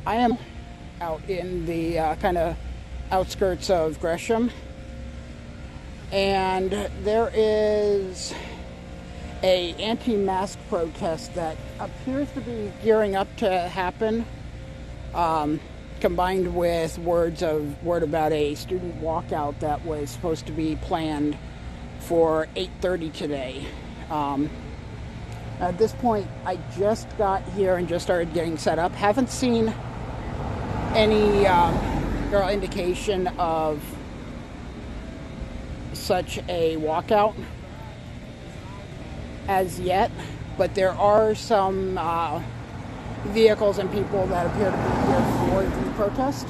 I am out in the kind of outskirts of Gresham, and there is a anti-mask protest that appears to be gearing up to happen, combined with word about a student walkout that was supposed to be planned for 8:30 today. At this point, I just got here and just started getting set up. Haven't seen any indication of such a walkout as yet, but there are some vehicles and people that appear to be here for the protest.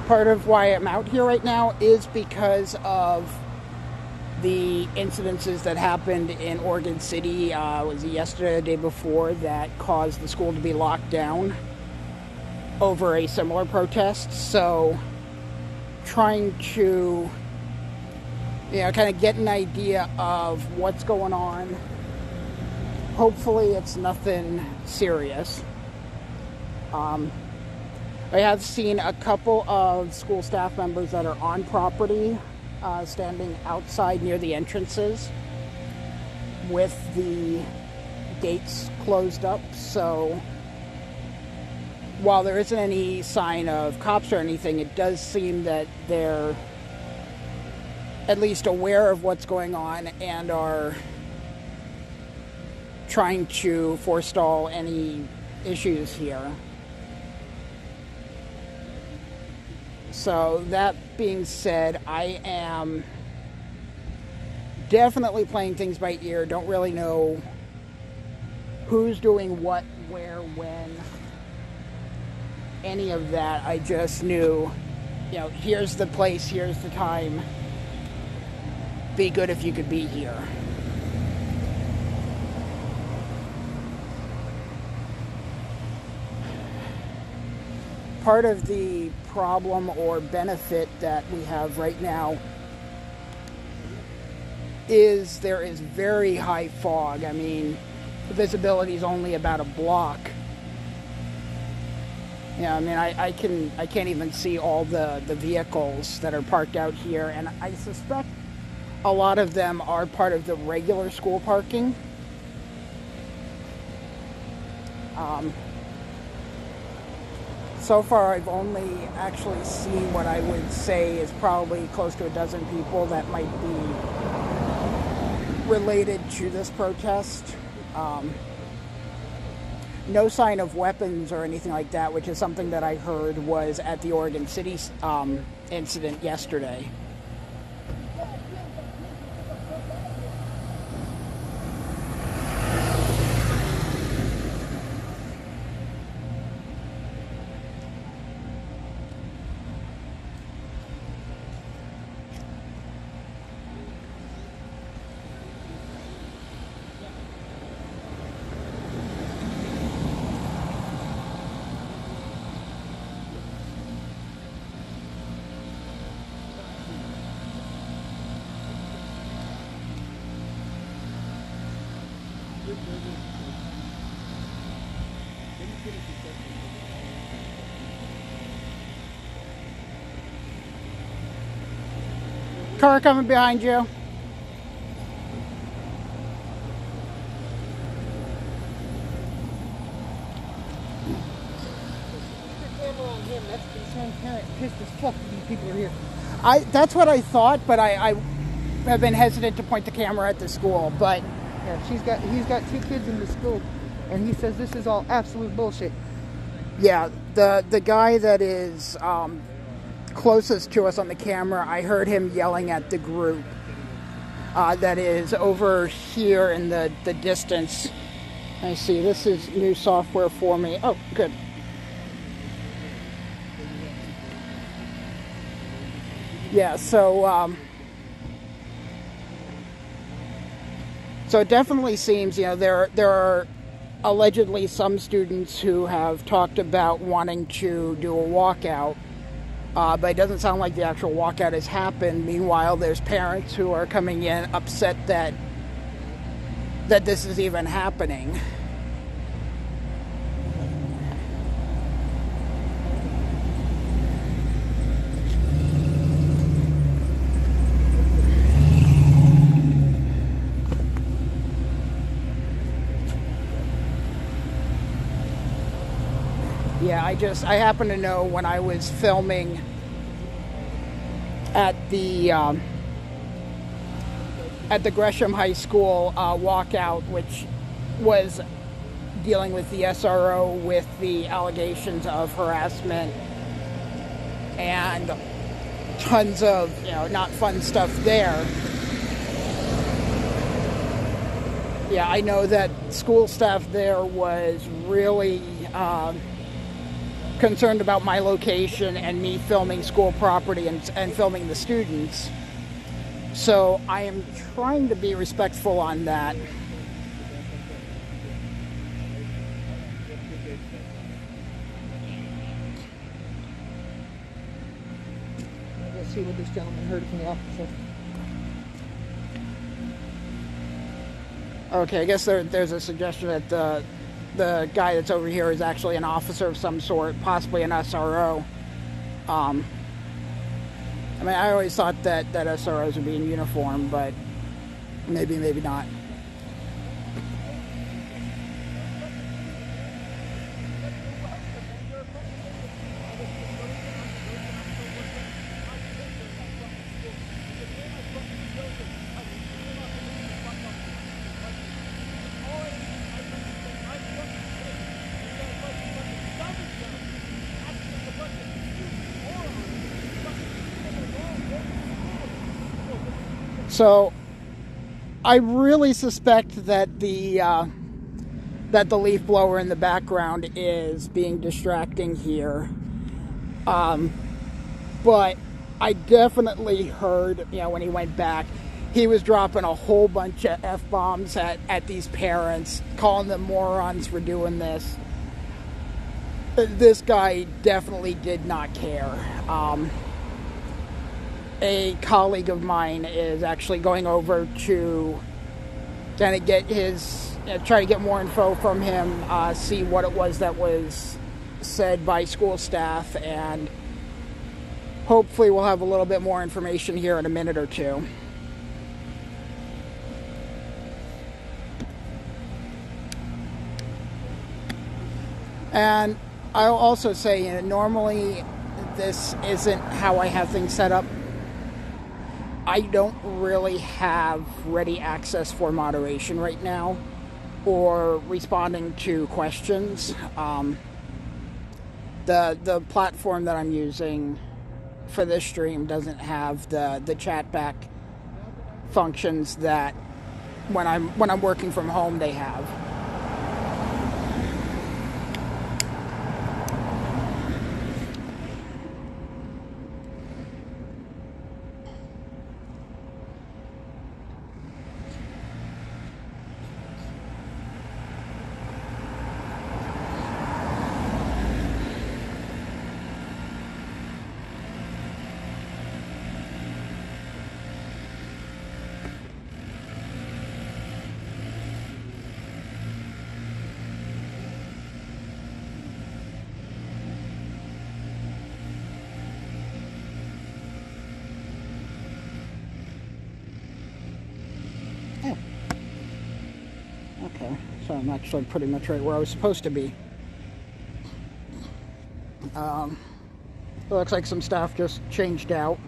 Part of why I'm out here right now is because of the incidences that happened in Oregon City, was it yesterday or the day before, that caused the school to be locked down over a similar protest. So trying to, kind of get an idea of what's going on. Hopefully it's nothing serious. I have seen a couple of school staff members that are on property, standing outside near the entrances with the gates closed up. So while there isn't any sign of cops or anything, it does seem that they're at least aware of what's going on and are trying to forestall any issues here. So that being said, I am definitely playing things by ear. Don't really know who's doing what, where, when, any of that. I just knew, here's the place, here's the time. Be good if you could be here. Part of the problem or benefit that we have right now is there is very high fog. I mean, the visibility is only about a block. I can't even see all the vehicles that are parked out here, and I suspect a lot of them are part of the regular school parking. So far, I've only actually seen what I would say is probably close to a dozen people that might be related to this protest. No sign of weapons or anything like that, which is something that I heard was at the Oregon City incident yesterday. Car coming behind you. Pissed as fuck these people are here. That's what I thought, but I have been hesitant to point the camera at the school. But yeah, he's got 2 kids in the school, and he says this is all absolute bullshit. Yeah, the guy that is closest to us on the camera, I heard him yelling at the group that is over here in the distance. I see, this is new software for me. Oh, good. Yeah, so it definitely seems, there are allegedly some students who have talked about wanting to do a walkout, but it doesn't sound like the actual walkout has happened. Meanwhile, there's parents who are coming in upset that this is even happening. Yeah, I happen to know when I was filming at the Gresham High School walkout, which was dealing with the SRO with the allegations of harassment and tons of, not fun stuff there. Yeah, I know that school staff there was really concerned about my location and me filming school property and filming the students. So I am trying to be respectful on that. Let's see what this gentleman heard from the officer. Okay, I guess there's a suggestion that the guy that's over here is actually an officer of some sort, possibly an SRO. I mean, I always thought that SROs would be in uniform, but maybe not. So I really suspect that the leaf blower in the background is being distracting here. But I definitely heard, when he went back, he was dropping a whole bunch of F-bombs at these parents, calling them morons for doing this. This guy definitely did not care. A colleague of mine is actually going over to kind of get try to get more info from him, see what it was that was said by school staff, and hopefully we'll have a little bit more information here in a minute or two. And I'll also say, normally this isn't how I have things set up. I don't really have ready access for moderation right now or responding to questions. The platform that I'm using for this stream doesn't have the chat back functions that when I'm working from home they have. Okay, so I'm actually pretty much right where I was supposed to be. It looks like some staff just changed out.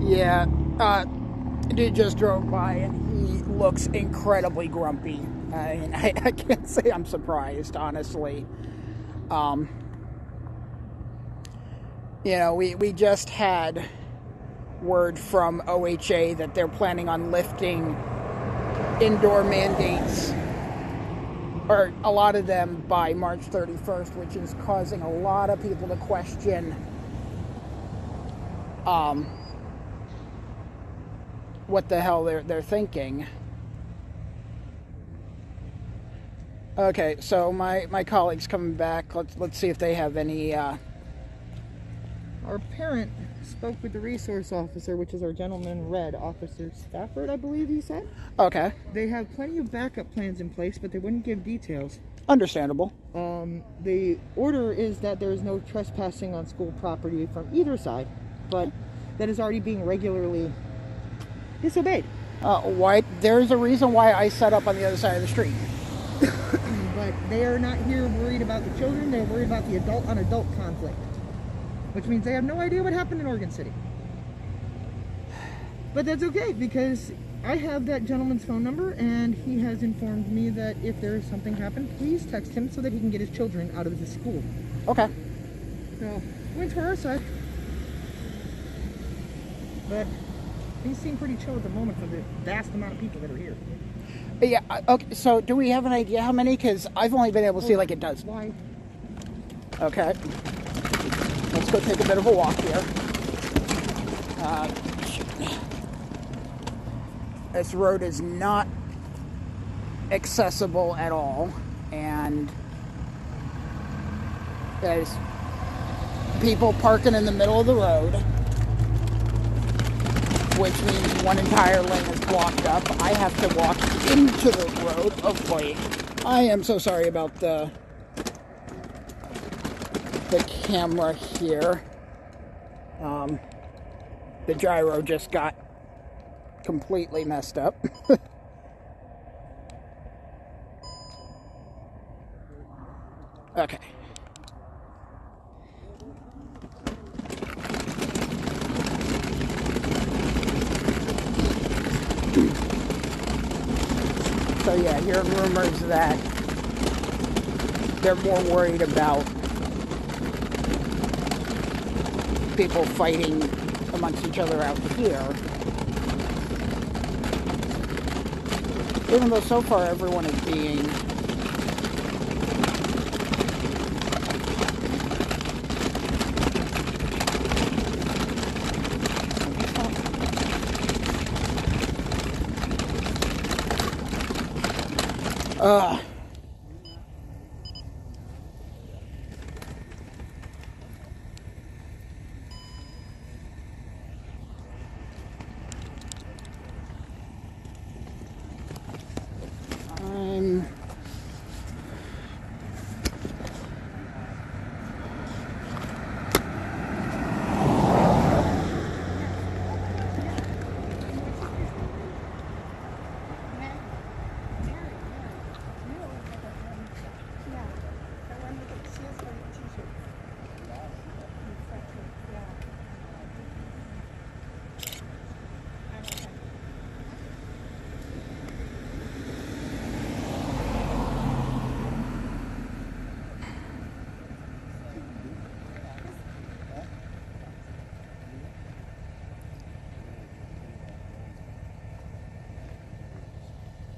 Yeah, dude just drove by and he looks incredibly grumpy. I mean, I can't say I'm surprised, honestly. We just had word from OHA that they're planning on lifting indoor mandates, or a lot of them, by March 31st, which is causing a lot of people to question what the hell they're thinking. Okay, so my colleague's coming back. Let's see if they have any our parent spoke with the resource officer, which is our gentleman in red, Officer Stafford, I believe he said. Okay. They have plenty of backup plans in place, but they wouldn't give details. Understandable. The order is that there is no trespassing on school property from either side, but that is already being regularly disobeyed. Why? There's a reason why I set up on the other side of the street. But they are not here worried about the children. They're worried about the adult-on-adult conflict, which means they have no idea what happened in Oregon City. But that's okay, because I have that gentleman's phone number, and he has informed me that if there is something happen, please text him so that he can get his children out of the school. Okay. So, wins for our side. But things seem pretty chill at the moment for the vast amount of people that are here. Yeah, okay, so do we have an idea how many? Because I've only been able to see like a dozen. Why? Okay. Let's go take a bit of a walk here. This road is not accessible at all, and there's people parking in the middle of the road, which means one entire lane is blocked up. I have to walk into the road. Oh boy, I am so sorry about the camera here. The gyro just got completely messed up. Okay. So yeah, hearing rumors that they're more worried about people fighting amongst each other out here. Even though so far everyone is being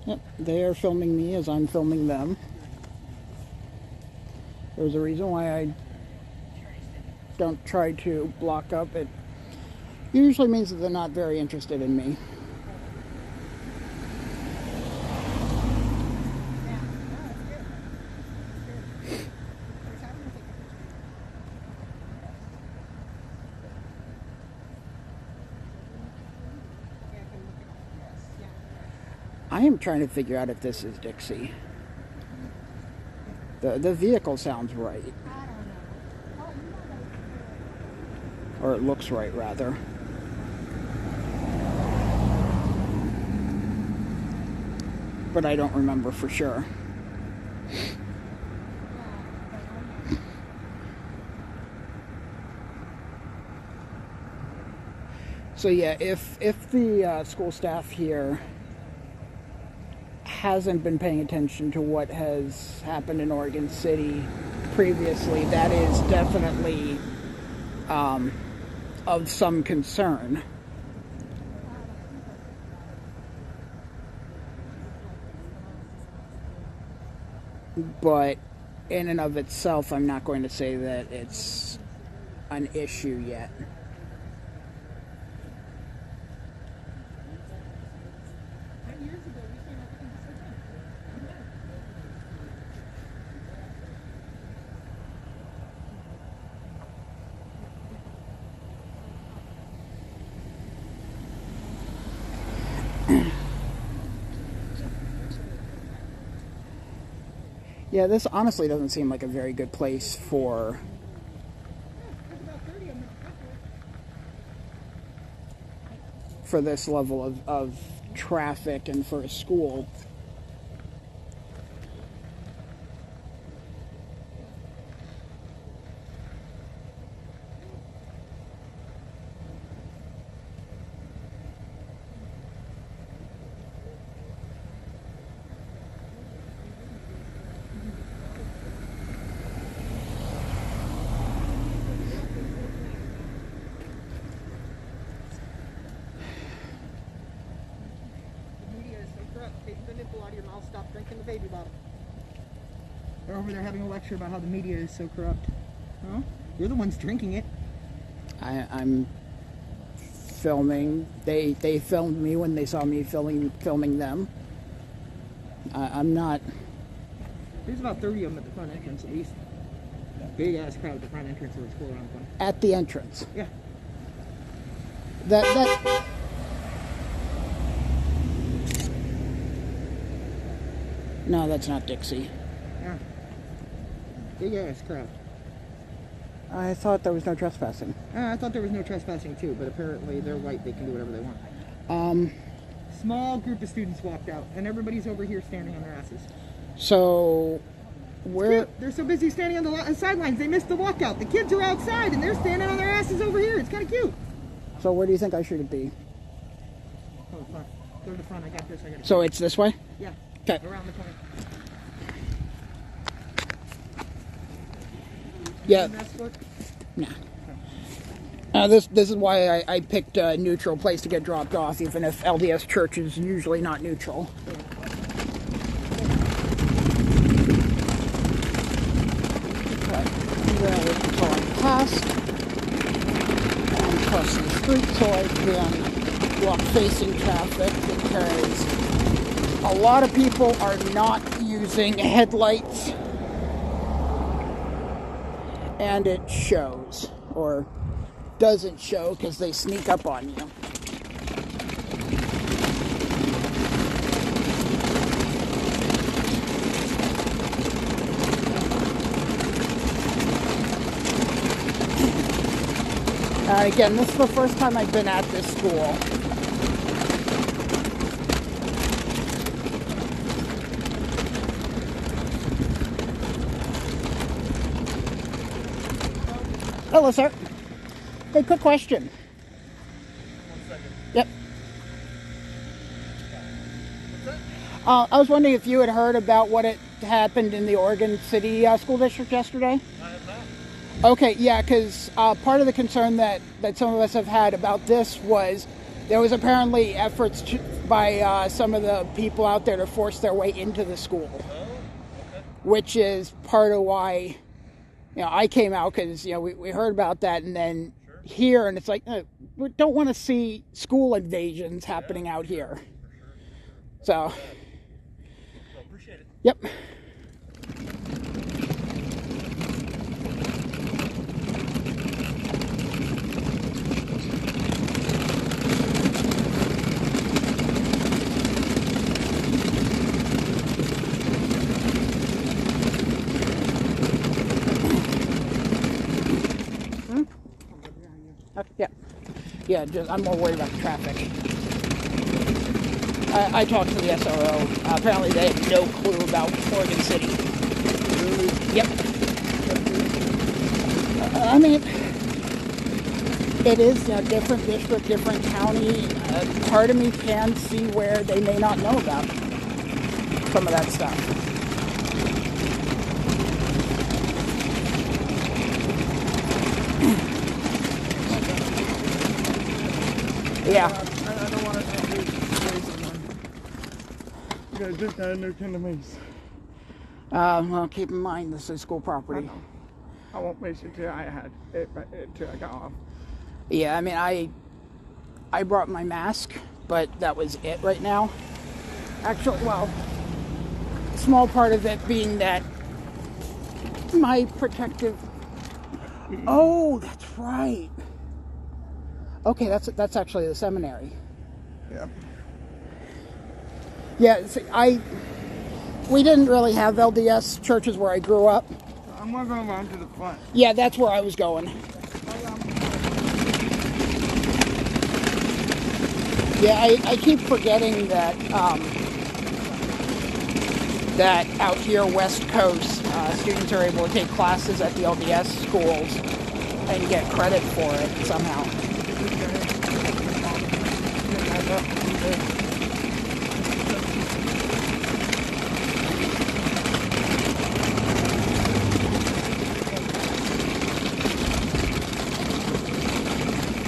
Yep, they are filming me as I'm filming them. There's a reason why I don't try to block up. It usually means that they're not very interested in me. I am trying to figure out if this is Dixie. The vehicle sounds right. Or it looks right, rather. But I don't remember for sure. So yeah, if the school staff here hasn't been paying attention to what has happened in Oregon City previously, that is definitely of some concern. But in and of itself, I'm not going to say that it's an issue yet. Yeah, this honestly doesn't seem like a very good place for... for this level of traffic and for a school. Take the nipple out of your mouth, stop drinking the baby bottle. They're over there having a lecture about how the media is so corrupt. Huh? You're the ones drinking it. I'm filming. They filmed me when they saw me filming them. I'm not... There's about 30 of them at the front entrance at least. Big ass crowd at the front entrance of the school around the corner. At the entrance? Yeah. That... No, that's not Dixie. Yeah. Big ass crowd. I thought there was no trespassing. I thought there was no trespassing too, but apparently they're white, they can do whatever they want. Small group of students walked out, and everybody's over here standing on their asses. So, where... They're so busy standing on the sidelines, they missed the walkout. The kids are outside, and they're standing on their asses over here. It's kind of cute. So where do you think I should be? Oh, the front. Go to the front. I got this. So it's this way? Yeah. Okay. Around the corner. Yeah. Nah. This is why I picked a neutral place to get dropped off, even if LDS Church is usually not neutral. Okay. Until I'm past and cross the street so I can block facing traffic, because a lot of people are not using headlights, and it shows, or doesn't show because they sneak up on you. Again, this is the first time I've been at this school. Hello, sir. Hey, quick question. 1 second. Yep. What's that? I was wondering if you had heard about what had happened in the Oregon City School District yesterday? I have not. Okay, yeah, because part of the concern that some of us have had about this was there was apparently efforts by some of the people out there to force their way into the school. Oh, okay. Which is part of why, I came out, because, we heard about that, and then here, and it's like, we don't want to see school invasions happening out here. So, Appreciate it. yep. Yeah, I'm more worried about the traffic. I talked to the SRO. Apparently they have no clue about Oregon City. Yep. I mean, it is different district, different county. Part of me can see where they may not know about some of that stuff. Yeah. I don't want to waste on them. You guys just got a new kind of maze. Well, keep in mind, this is school property. I won't waste it till I got off. Yeah, I mean, I brought my mask, but that was it right now. Actually, well, a small part of it being that my protective... Oh, that's right. Okay, that's actually the seminary. Yeah. Yeah, see, We didn't really have LDS churches where I grew up. I'm going to go around to the front. Yeah, that's where I was going. Yeah, I keep forgetting that that out here West Coast, students are able to take classes at the LDS schools and get credit for it somehow.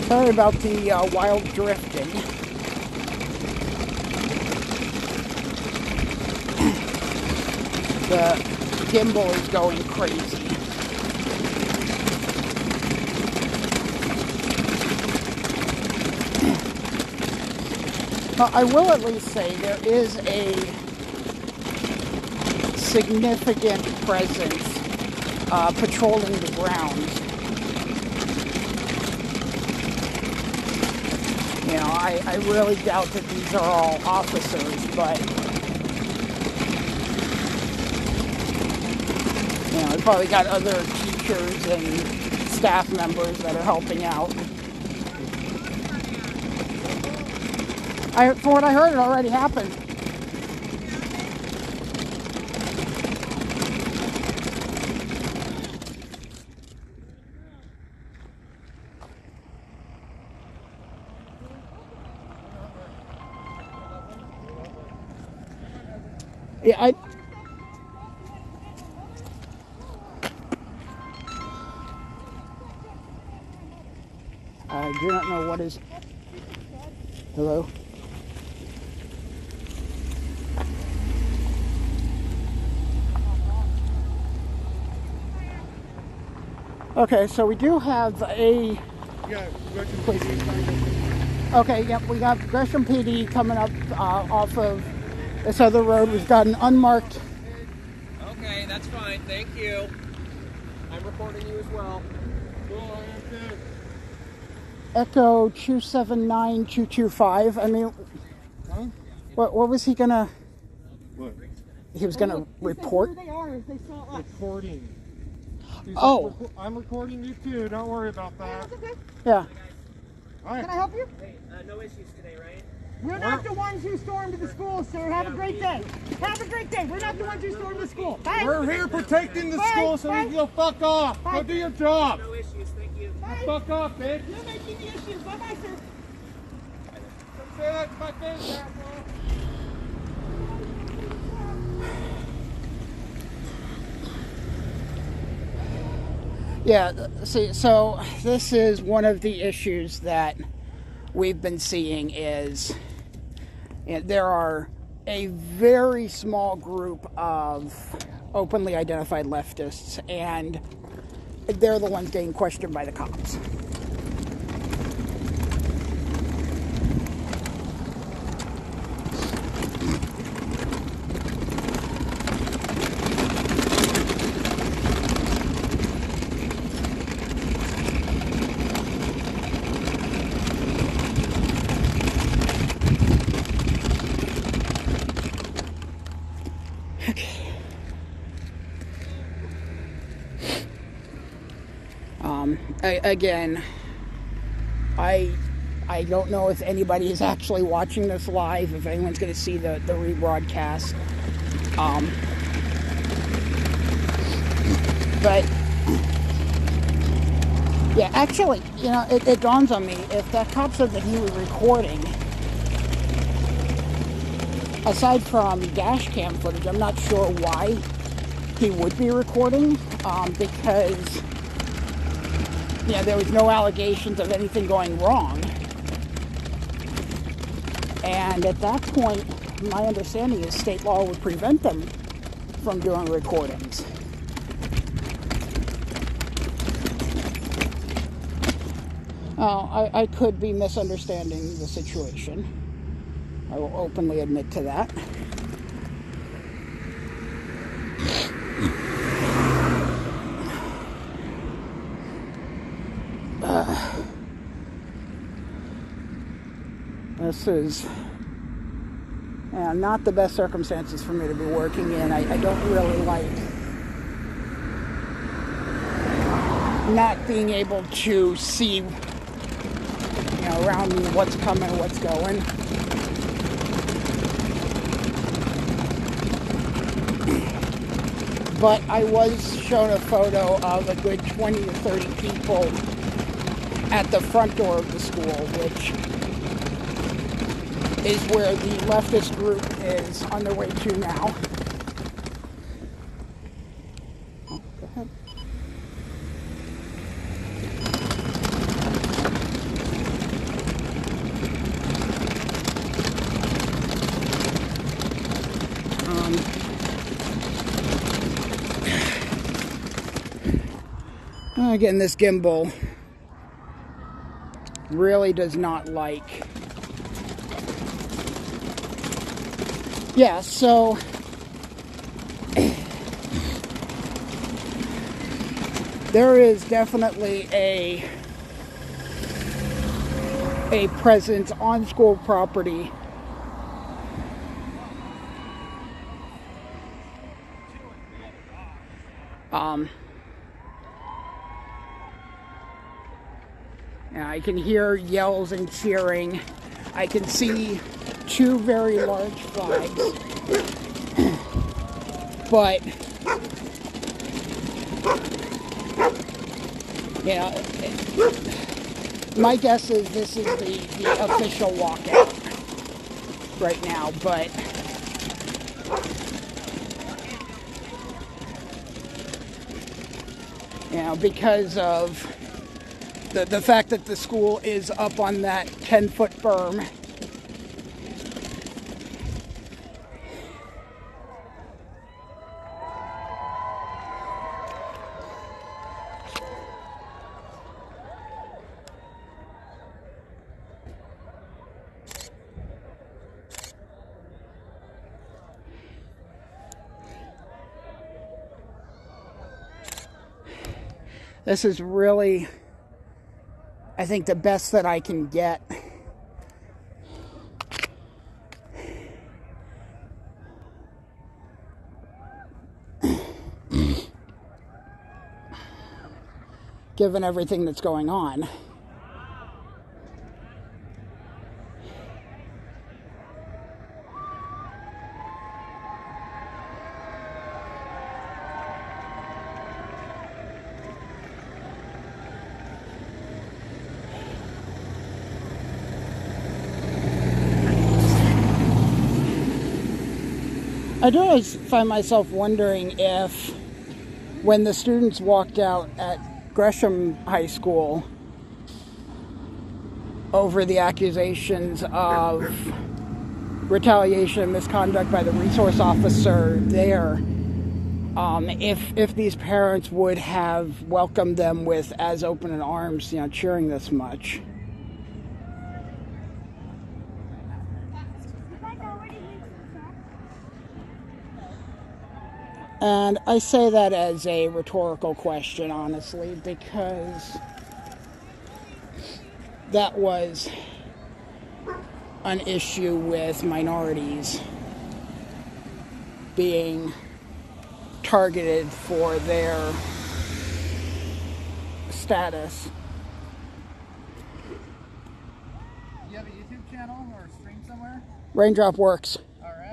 Sorry about the wild drifting. The gimbal is going crazy. Well, I will at least say there is a significant presence patrolling the grounds. You know, I really doubt that these are all officers, but you know, we've probably got other teachers and staff members that are helping out. From what I heard, it already happened. Yeah, I do not know what is. Hello? Okay, so we do have a... Yeah, Gresham PD. Okay, yep, we got Gresham PD coming up off of this other road. We've got an unmarked... Okay, that's fine, thank you. I'm recording you as well. Echo 279225. I mean, Huh? what was he gonna... What? He was gonna report? Who they are if they saw us. Recording. Oh. I'm recording you too. Don't worry about that. That's okay. Yeah. All right. Can I help you? Hey, no issues today, right? We're not the ones who stormed the school, sir. Have a great day. Have a great day. We're not the ones who stormed the school. Bye. We're here protecting the Bye. school, so Bye. you go fuck off. Bye. Go do your job. No issues, thank you. Bye. Fuck off, bitch. You're making the issues. Bye-bye, sir. Don't say that to my face, asshole. Yeah, see, so this is one of the issues that we've been seeing is there are a very small group of openly identified leftists, and they're the ones getting questioned by the cops. Again, I don't know if anybody is actually watching this live, if anyone's going to see the rebroadcast. But, yeah, actually, you know, it dawns on me, if that cop said that he was recording, aside from dash cam footage, I'm not sure why he would be recording, because... yeah, there was no allegations of anything going wrong. And at that point, my understanding is state law would prevent them from doing recordings. I could be misunderstanding the situation. I will openly admit to that. This is... Not the best circumstances for me to be working in. I don't really like not being able to see, around me what's coming, what's going. But I was shown a photo of a good 20 to 30 people at the front door of the school, which is where the leftist group is on their way to now. Oh, go ahead. Again, this gimbal really does not like. Yeah, so there is definitely a presence on school property I can hear yells and cheering. I can see two very large flags. But, my guess is this is the official walkout right now, but because of the fact that the school is up on that 10-foot berm. This is really, I think, the best that I can get. Given everything that's going on. I do always find myself wondering if, when the students walked out at Gresham High School over the accusations of retaliation and misconduct by the resource officer there, if these parents would have welcomed them with as open in arms, cheering this much. And I say that as a rhetorical question, honestly, because that was an issue with minorities being targeted for their status. Do you have a YouTube channel or a stream somewhere? Raindrop works. All right.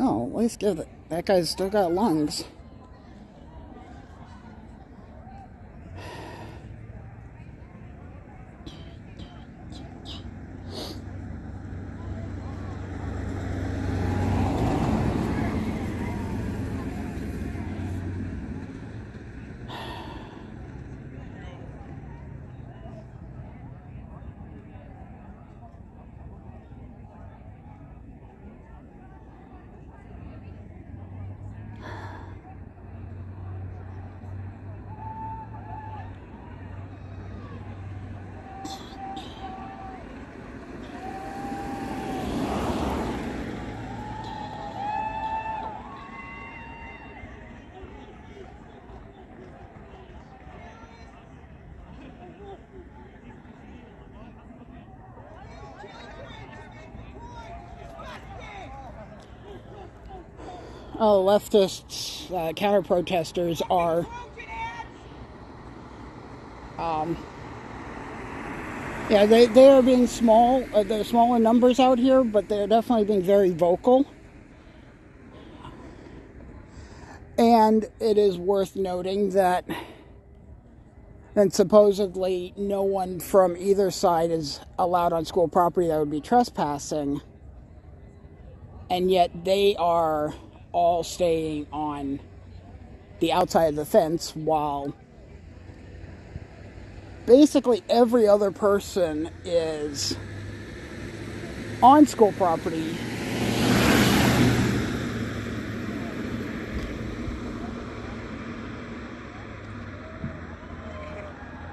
Oh, at least give it. That guy's still got lungs. leftists, counter-protesters are yeah, they are being small. They're small in numbers out here, but they're definitely being very vocal. And it is worth noting that then supposedly no one from either side is allowed on school property that would be trespassing. And yet they are all staying on the outside of the fence while basically every other person is on school property.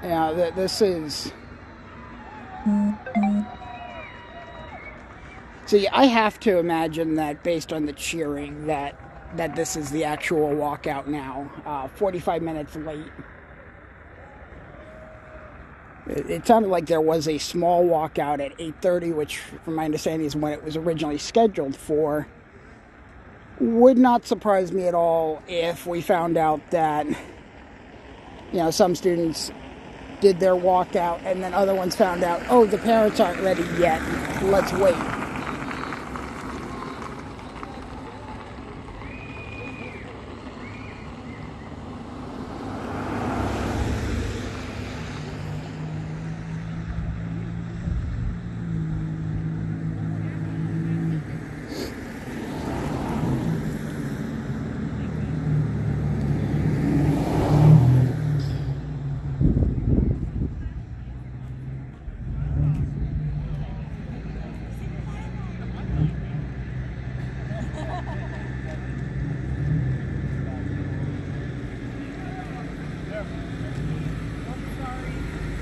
Yeah, this is... See, I have to imagine that based on the cheering that this is the actual walkout now. 45 minutes late. It sounded like there was a small walkout at 8:30, which, from my understanding, is when it was originally scheduled for. Would not surprise me at all if we found out that, some students did their walkout and then other ones found out, oh, the parents aren't ready yet, let's wait.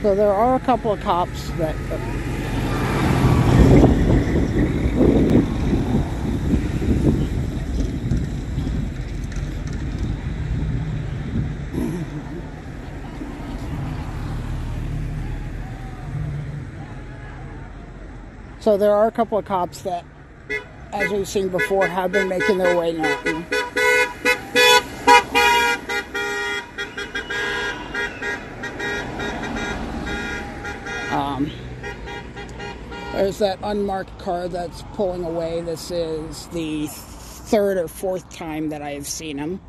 So there are a couple of cops that... So there are a couple of cops that, as we've seen before, have been making their way now. There's that unmarked car that's pulling away. This is the third or fourth time that I have seen him.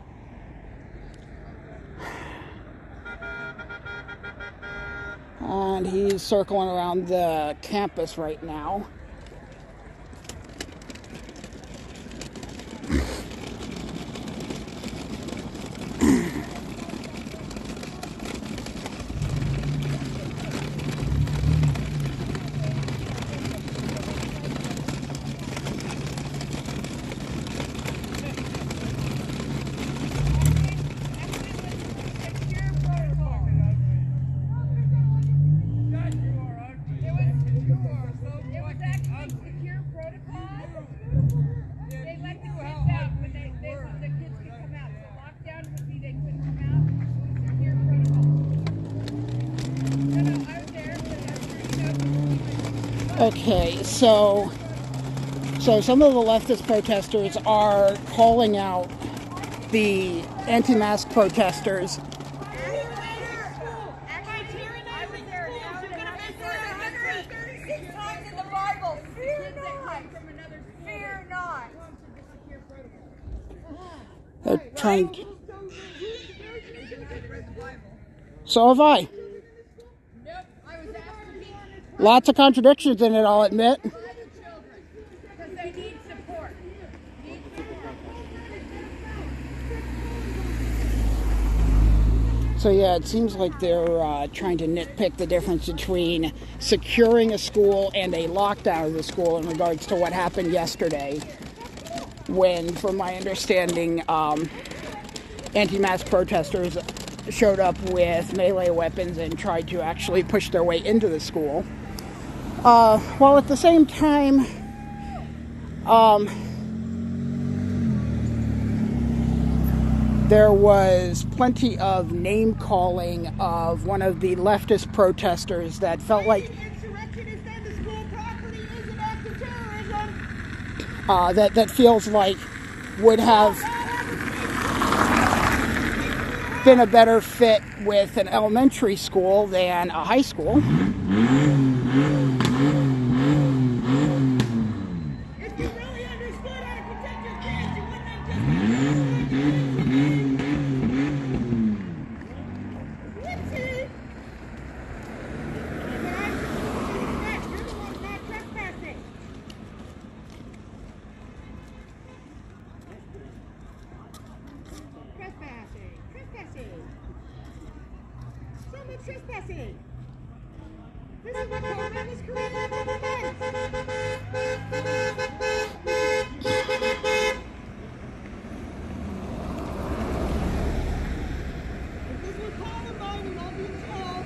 And he's circling around the campus right now. Okay, so some of the leftist protesters are calling out the anti-mask protesters. They're trying to... So have I. Lots of contradictions in it, I'll admit. So yeah, it seems like they're trying to nitpick the difference between securing a school and a lockdown of the school in regards to what happened yesterday, when, from my understanding, anti-mask protesters showed up with melee weapons and tried to actually push their way into the school. While at the same time, there was plenty of name-calling of one of the leftist protesters that felt like that feels like would have been a better fit with an elementary school than a high school. If you really understood how to protect your kids, you wouldn't have just been Whoopsie! Guys, you're the ones not trespassing. Trespassing. So much trespassing. This is what COVID is creating for the kids. If this was Columbine and all being told,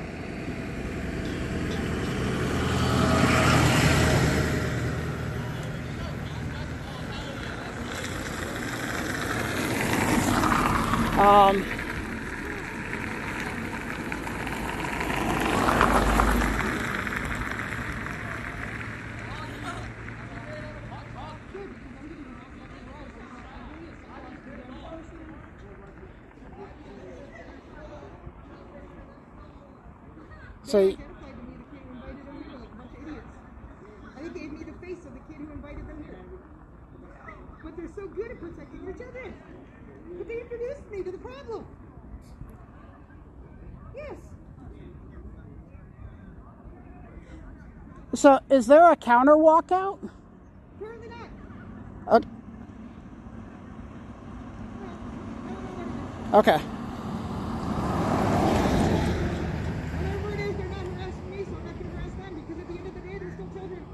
So, identified to me the kid who invited them here like a bunch of idiots. And they gave me the face of the kid who invited them here. But they're so good at protecting their children. But they introduced me to the problem. Yes. so is there a counter walkout? Apparently not. Okay. Whatever it is, they're not harassing me, so I'm not going to harass them because at the end of the day, they're still children.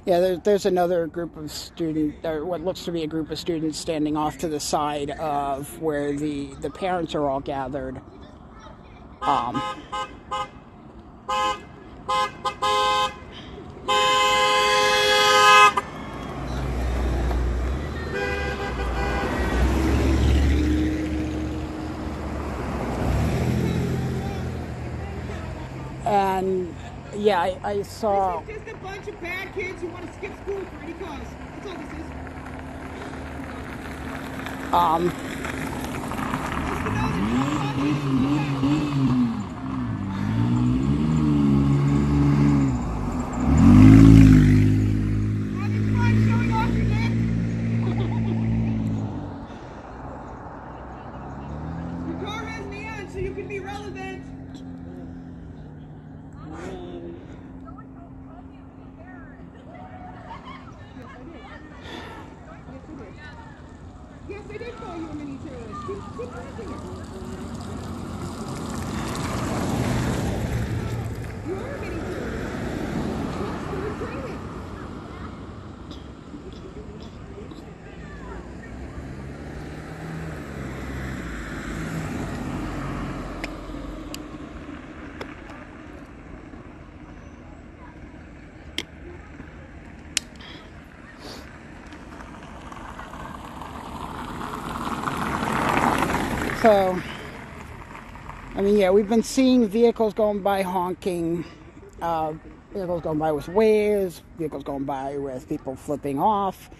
Yeah, there's another group of students, or what looks to be a group of students, standing off to the side of where the parents are all gathered. And yeah, I saw. This is just a bunch of bad kids who want to skip school for any cause. That's all this is. Having fun showing off your dick? Your car has neon, so you can be relevant. Yes, I did call you a mini terrorist. Keep correcting it. You are a mini terrorist. That's good training. So, I mean, yeah, we've been seeing vehicles going by honking, vehicles going by with waves, vehicles going by with people flipping off.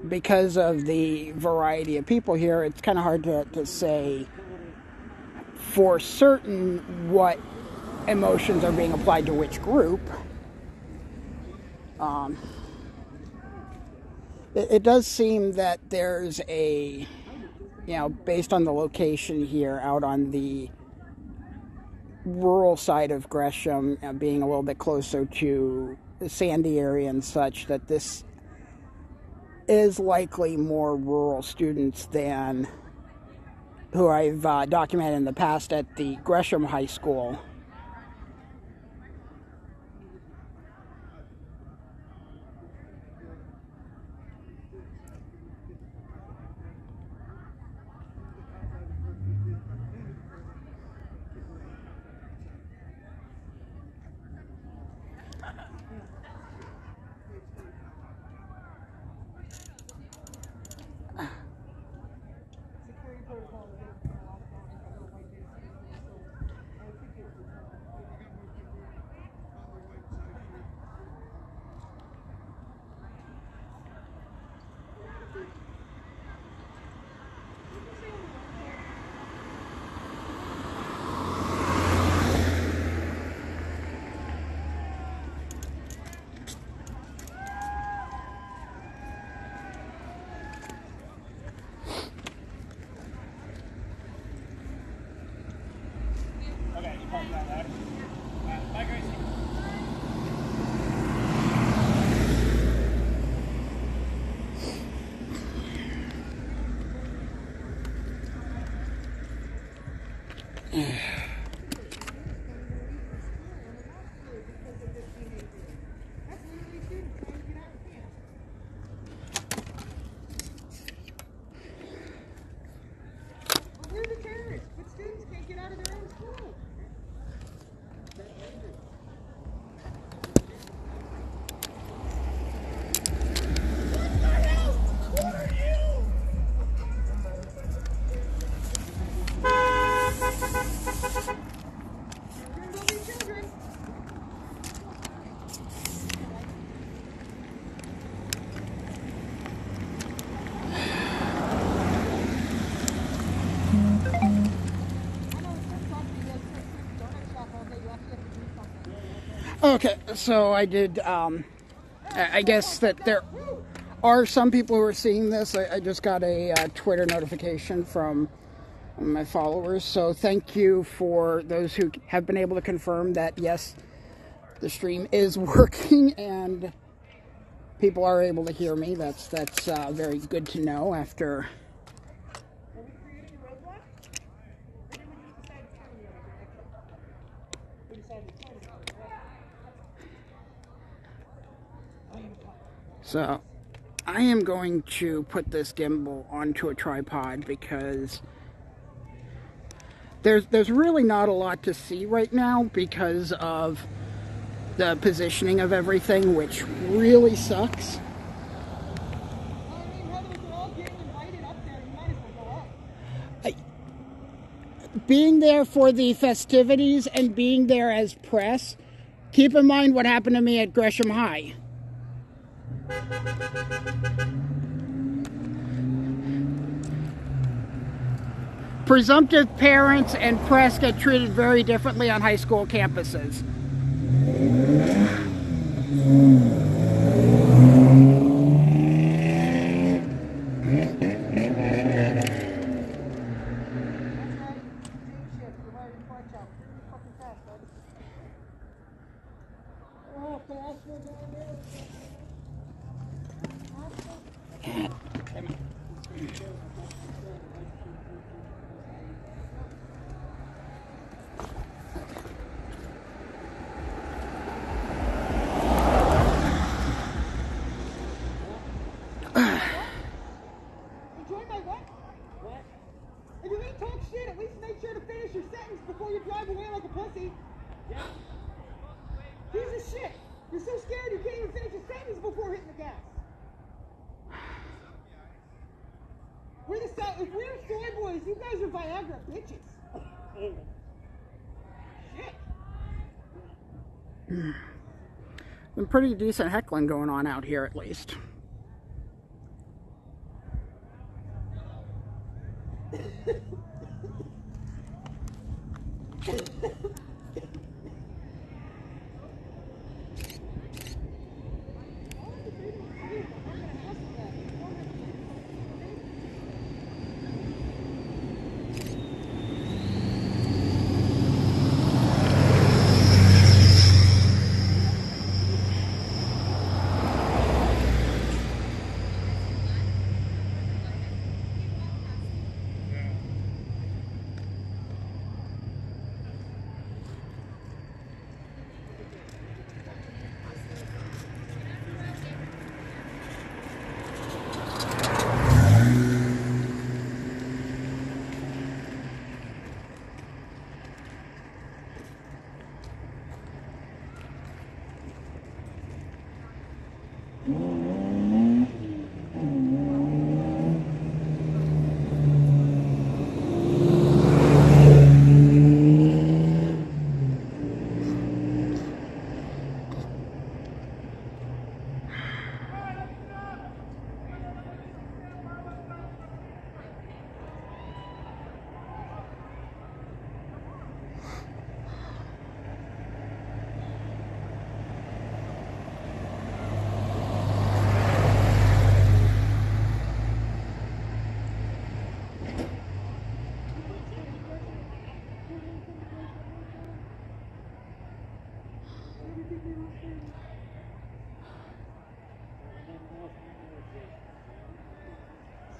Because of the variety of people here, it's kind of hard to say for certain what emotions are being applied to which group. It does seem that there's a, based on the location here out on the rural side of Gresham, being a little bit closer to the Sandy area and such, that this is likely more rural students than who I've documented in the past at the Gresham High School. Okay, so I did, I guess that there are some people who are seeing this. I just got a Twitter notification from my followers, so thank you for those who have been able to confirm that, yes, the stream is working and people are able to hear me. That's very good to know after... So, I am going to put this gimbal onto a tripod because there's really not a lot to see right now because of the positioning of everything, which really sucks. Being there for the festivities and being there as press, keep in mind what happened to me at Gresham High. Presumptive parents and press get treated very differently on high school campuses. If you ain't talk shit, at least make sure to finish your sentence before you drive away like a pussy. Yeah. Piece of shit. You're so scared you can't even finish your sentence before hitting the gas. If we're soy boys, you guys are Viagra bitches. Shit. Been pretty decent heckling going on out here, at least.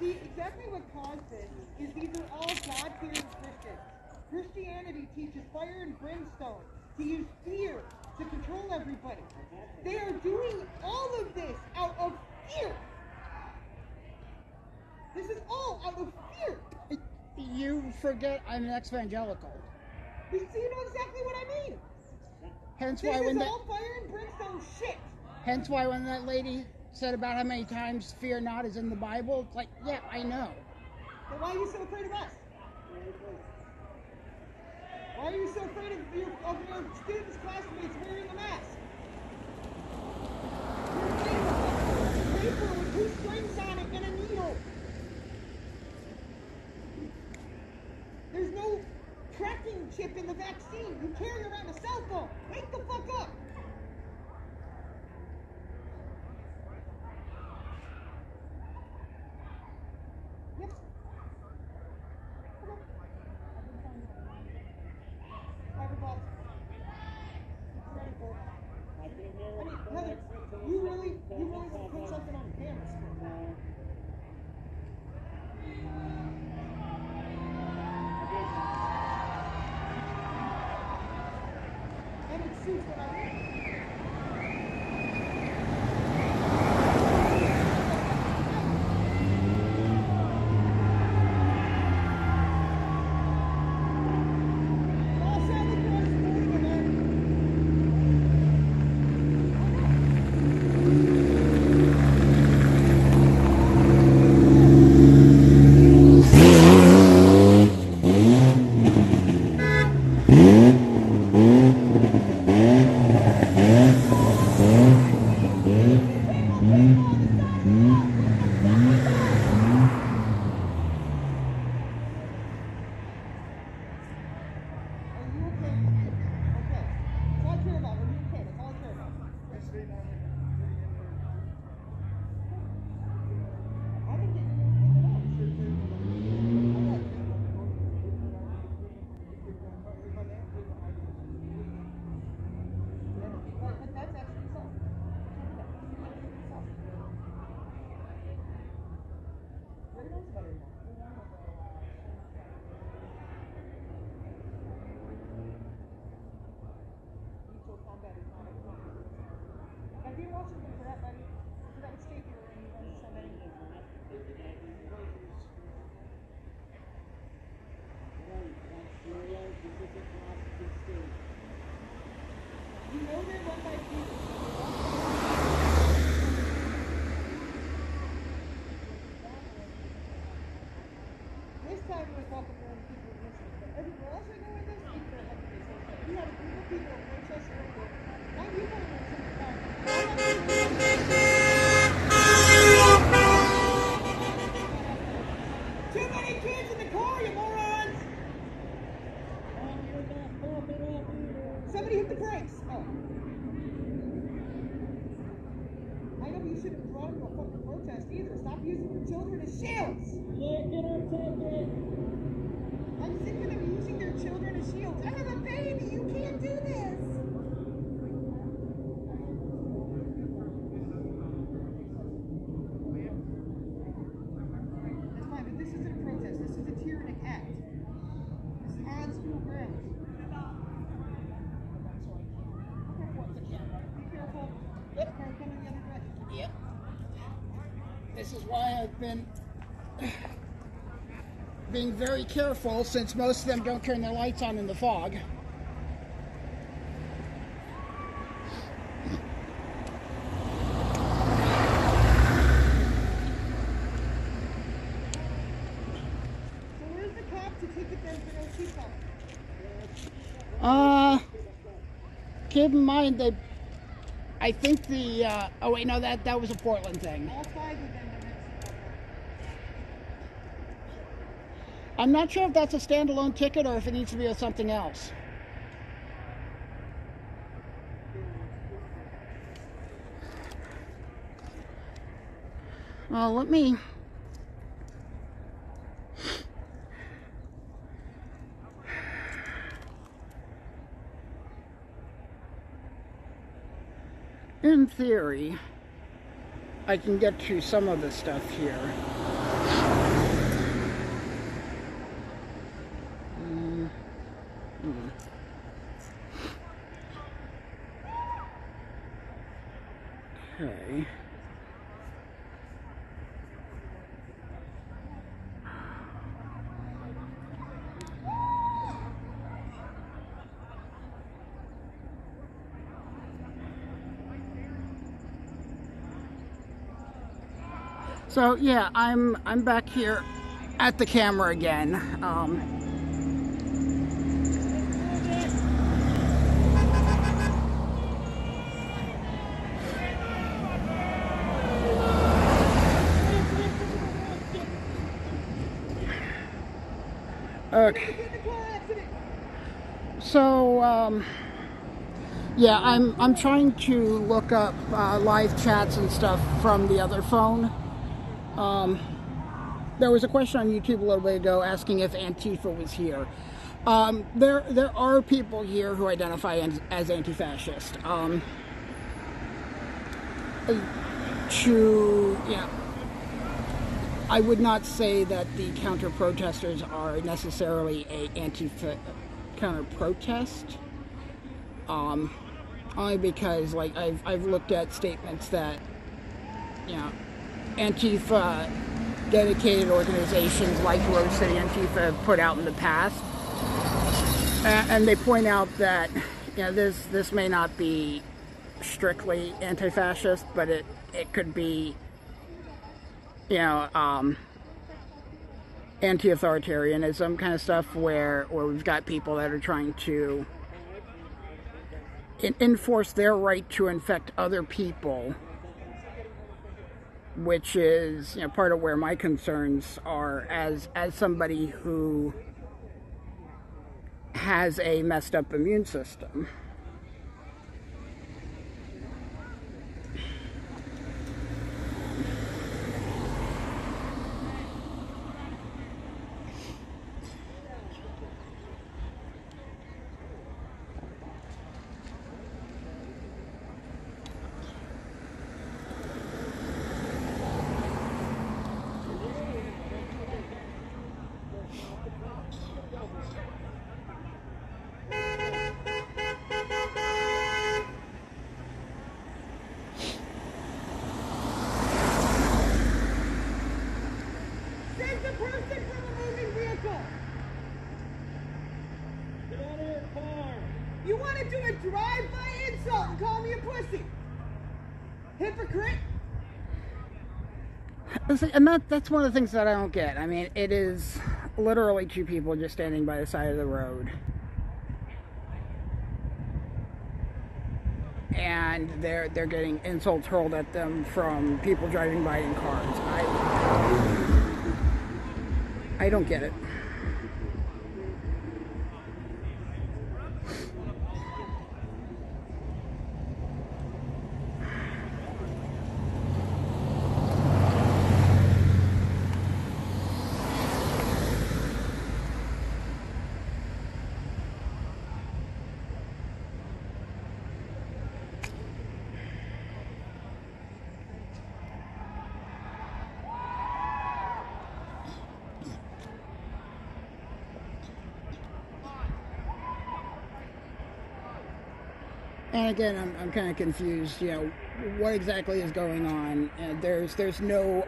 See, exactly what caused this is these are all God-fearing Christians. Christianity teaches fire and brimstone, to use fear to control everybody. They are doing all of this out of fear. This is all out of fear. You forget I'm an ex-evangelical. So you know exactly what I mean. Hence This why is when all fire and brimstone shit. Hence why when that lady said about how many times fear not is in the Bible, it's like, yeah, I know. But why are you so afraid of us? Why are you so afraid of your students' classmates wearing a mask? You're afraid of a paper with 2 strings on it and a needle. There's no tracking chip in the vaccine. You carry around a cell phone. Wake the fuck up. You want to put something on camera screen. And it suits what I want. Somebody hit the brakes. Oh. I know you shouldn't have brought him to a fucking protest either. Stop using your children as shields. I'm sick of them using their children as shields. I have a baby. You can't do this. That's fine, but this isn't a protest. This is a tyrannic act. This is on school grounds. Be careful. Yep. Car coming the other direction. Yep. This is why I've been being very careful, since most of them don't turn their lights on in the fog. So where's the cop to ticket them for no seatbelt? Keep in mind that I think the oh wait, no, that was a Portland thing. All 5 of them are next seatbelt. I'm not sure if that's a standalone ticket or if it needs to be something else. Well, let me... In theory, I can get to some of the stuff here. Okay. So yeah, I'm back here at the camera again. Okay. So yeah, I'm trying to look up live chats and stuff from the other phone. There was a question on YouTube a little bit ago asking if Antifa was here. There are people here who identify as anti-fascist. to, I would not say that the counter-protesters are necessarily a Antifa counter-protest. Only because, like, I've looked at statements that, Antifa dedicated organizations like Rose City Antifa have put out in the past. And they point out that, this may not be strictly anti-fascist, but it could be, anti-authoritarianism kind of stuff where we've got people that are trying to enforce their right to infect other people, which is, part of where my concerns are as somebody who has a messed up immune system. You want to do a drive-by insult and call me a pussy? Hypocrite! And that's one of the things that I don't get. I mean, it is literally two people just standing by the side of the road. And they're getting insults hurled at them from people driving by in cars. I don't get it. And again, I'm kind of confused, what exactly is going on. There's no,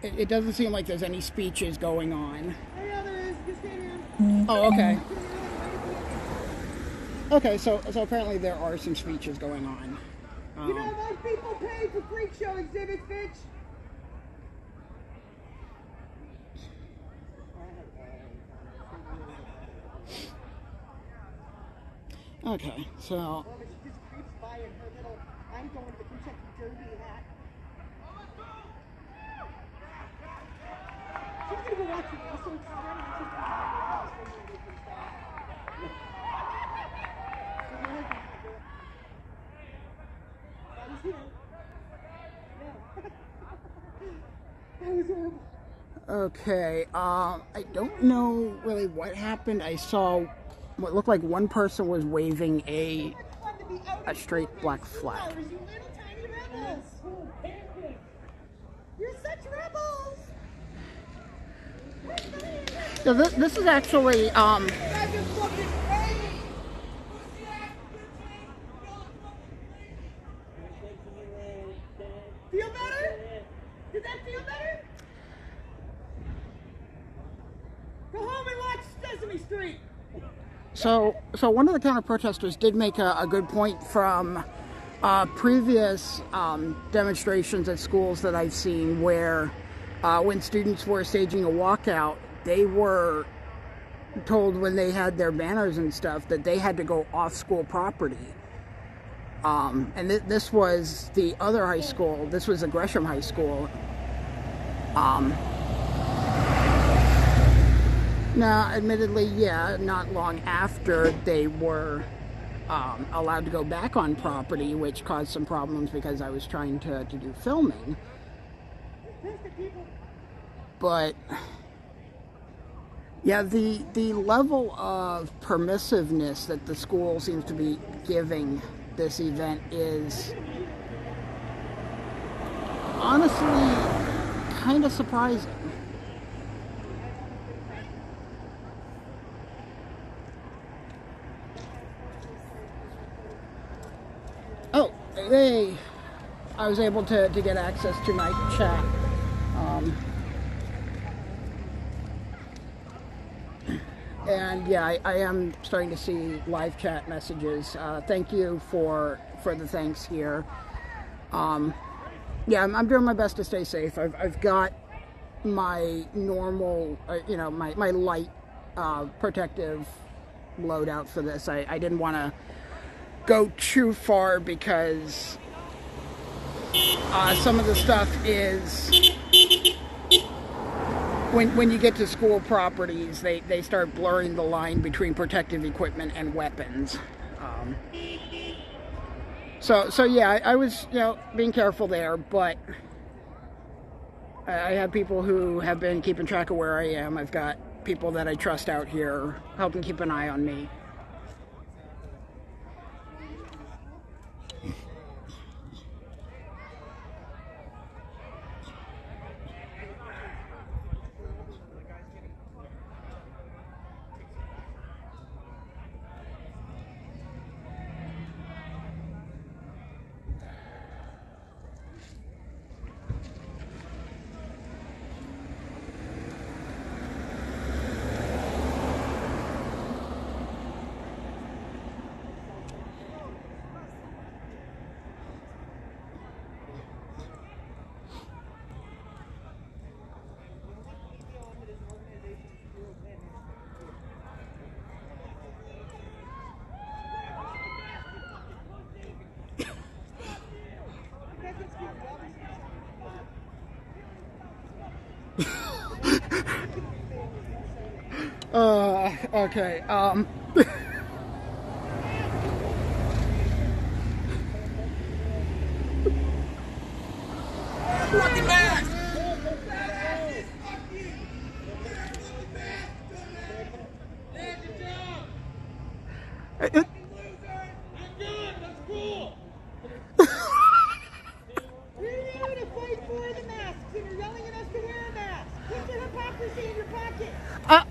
it doesn't seem like there's any speeches going on. Yeah, there is. Just stand here. Oh, okay. Okay, so apparently there are some speeches going on. You know, those people pay for freak show exhibits, bitch. Okay, so... Well, she just creeps by in her little, I'm going to the Kentucky Derby hat. She's going to go watch the episode together and she's going to go watch the movie from Star. Daddy's here. No. That was horrible. Okay, I don't know really what happened. I saw what looked like one person was waving a straight black flag. You little tiny rebels. You're such rebels. So this is actually, Feel better? Did that feel better? Go home and watch Sesame Street. So one of the counter-protesters did make a good point from previous demonstrations at schools that I've seen where when students were staging a walkout, they were told when they had their banners and stuff that they had to go off school property. And this was the other high school. This was the Gresham High School. Now, admittedly, yeah, not long after they were allowed to go back on property, which caused some problems because I was trying to do filming. But yeah, the level of permissiveness that the school seems to be giving this event is honestly kind of surprising. Oh, hey, I was able to get access to my chat. And yeah, I am starting to see live chat messages. Thank you for the thanks here. Yeah, I'm doing my best to stay safe. I've got my normal, you know, my light protective loadout for this. I didn't want to go too far because some of the stuff is, when you get to school properties, they start blurring the line between protective equipment and weapons. So yeah, I was, you know, being careful there, but I have people who have been keeping track of where I am. I've got people that I trust out here helping keep an eye on me. Okay, Fucking mask!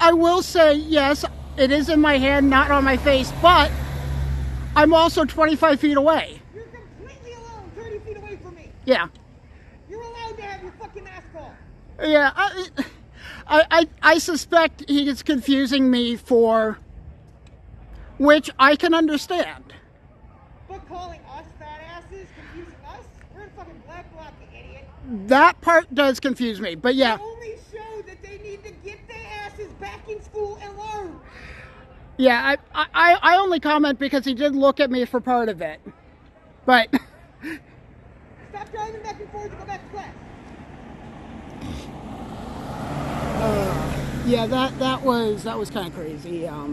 I will say, yes, it is in my hand, not on my face, but I'm also 25 feet away. You're completely alone, 30 feet away from me. Yeah. You're allowed to have your fucking mask on. Yeah, I suspect he is confusing me for, which I can understand. But calling us fat asses, confusing us? We're in fucking black bloc, you idiot. That part does confuse me, but yeah. They only show that they need to get their asses back in school and learn. Yeah, I only comment because he did look at me for part of it. But Stop driving back and forth and go back to class. yeah, that was kind of crazy. Yeah,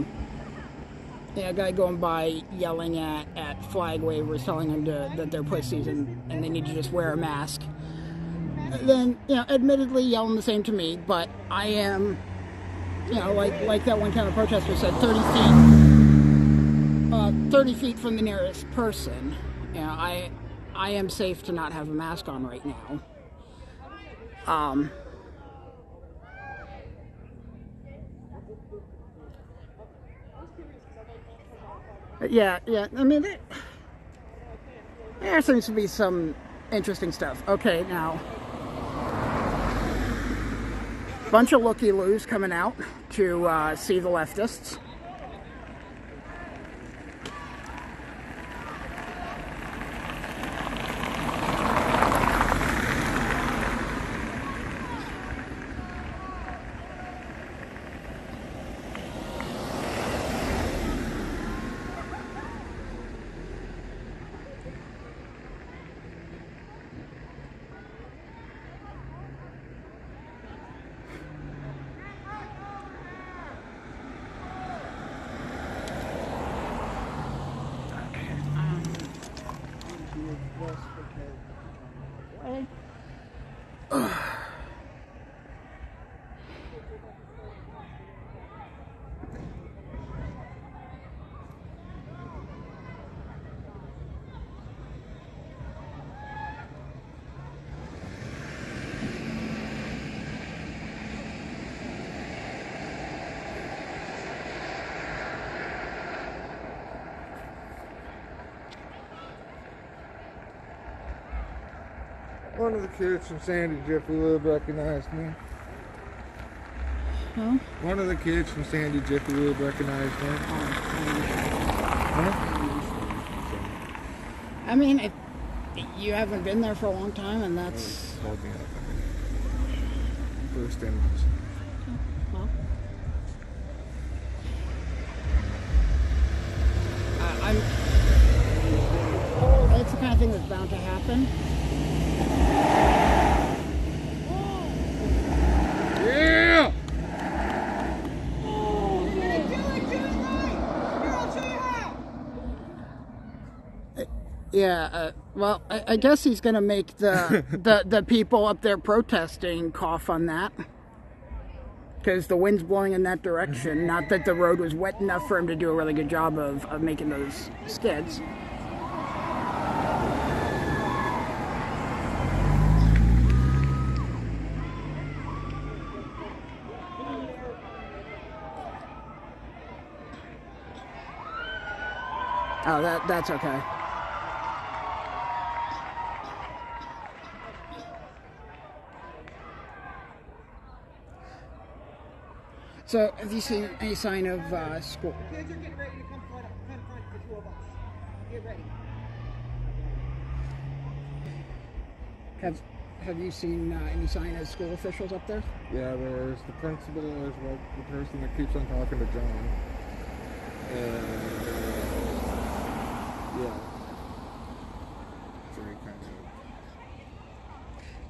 a guy going by yelling at flag wavers, telling them that they're pussies and they need to just wear a mask. Then, you know, admittedly yelling the same to me, but I am, you know, like that one counter protester said, 30 feet from the nearest person. You know, I am safe to not have a mask on right now. Yeah, I mean, there seems to be some interesting stuff. Okay, now, bunch of looky-loos coming out to see the leftists. One of the kids from Sandy Jiffy Lube recognized me. Huh? One of the kids from Sandy Jiffy Lube recognized me. Huh? I mean, you haven't been there for a long time, and that's... Called me up. First instance. Well, it's the kind of thing that's bound to happen. Yeah! Yeah, well, I guess he's going to make the people up there protesting cough on that. Because the wind's blowing in that direction. Not that the road was wet enough for him to do a really good job of making those skids. Oh, that's okay. So, have you seen any sign of school? Kids are getting ready to come front the two of us. Get ready. Have you seen any sign of school officials up there? Yeah, there's the principal, there's like the person that keeps on talking to John. And, yeah. Very kind of...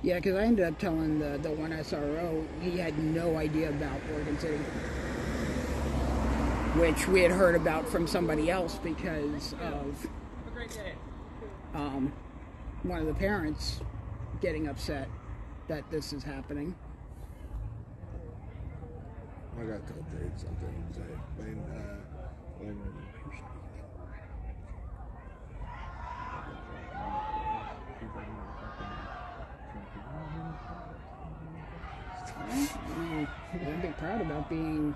Yeah, because I ended up telling the one SRO he had no idea about Oregon City, which we had heard about from somebody else because of one of the parents getting upset that this is happening. I gotta tell Jade something. When I'm big proud about being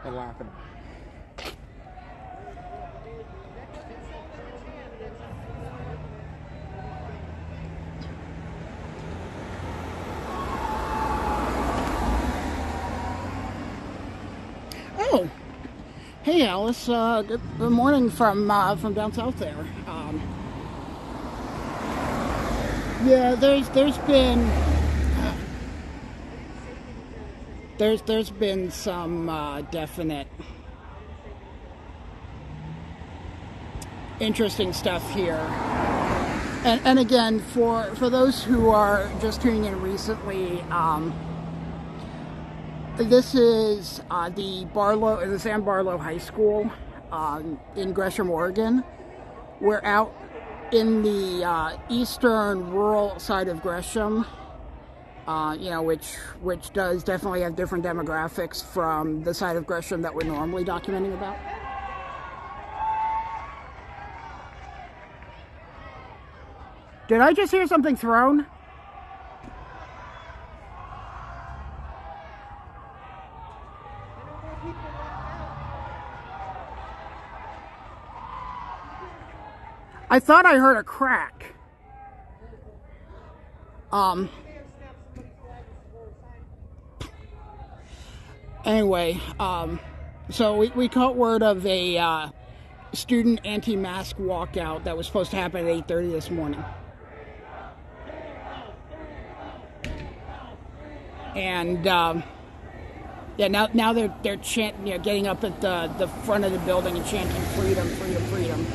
and laughing. Oh, hey Alice. Good morning from down south there. Yeah, there's been some definite interesting stuff here, and again for those who are just tuning in recently. This is the Sam Barlow High School in Gresham, Oregon. We're out in the eastern rural side of Gresham, which does definitely have different demographics from the side of Gresham that we're normally documenting about. Did I just hear something thrown? I thought I heard a crack. Anyway, so we caught word of a student anti-mask walkout that was supposed to happen at 8:30 this morning. And yeah, now they're chanting, getting up at the front of the building and chanting freedom, freedom, freedom.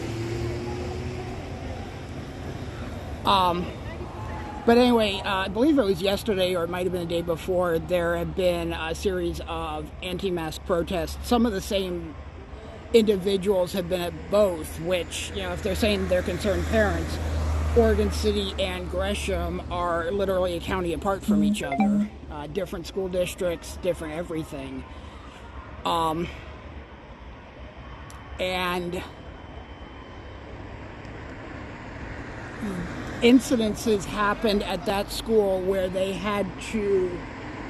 But anyway, I believe it was yesterday or it might have been the day before, there have been a series of anti-mask protests. Some of the same individuals have been at both, which, if they're saying they're concerned parents, Oregon City and Gresham are literally a county apart from each other. Different school districts, different everything. And incidences happened at that school where they had to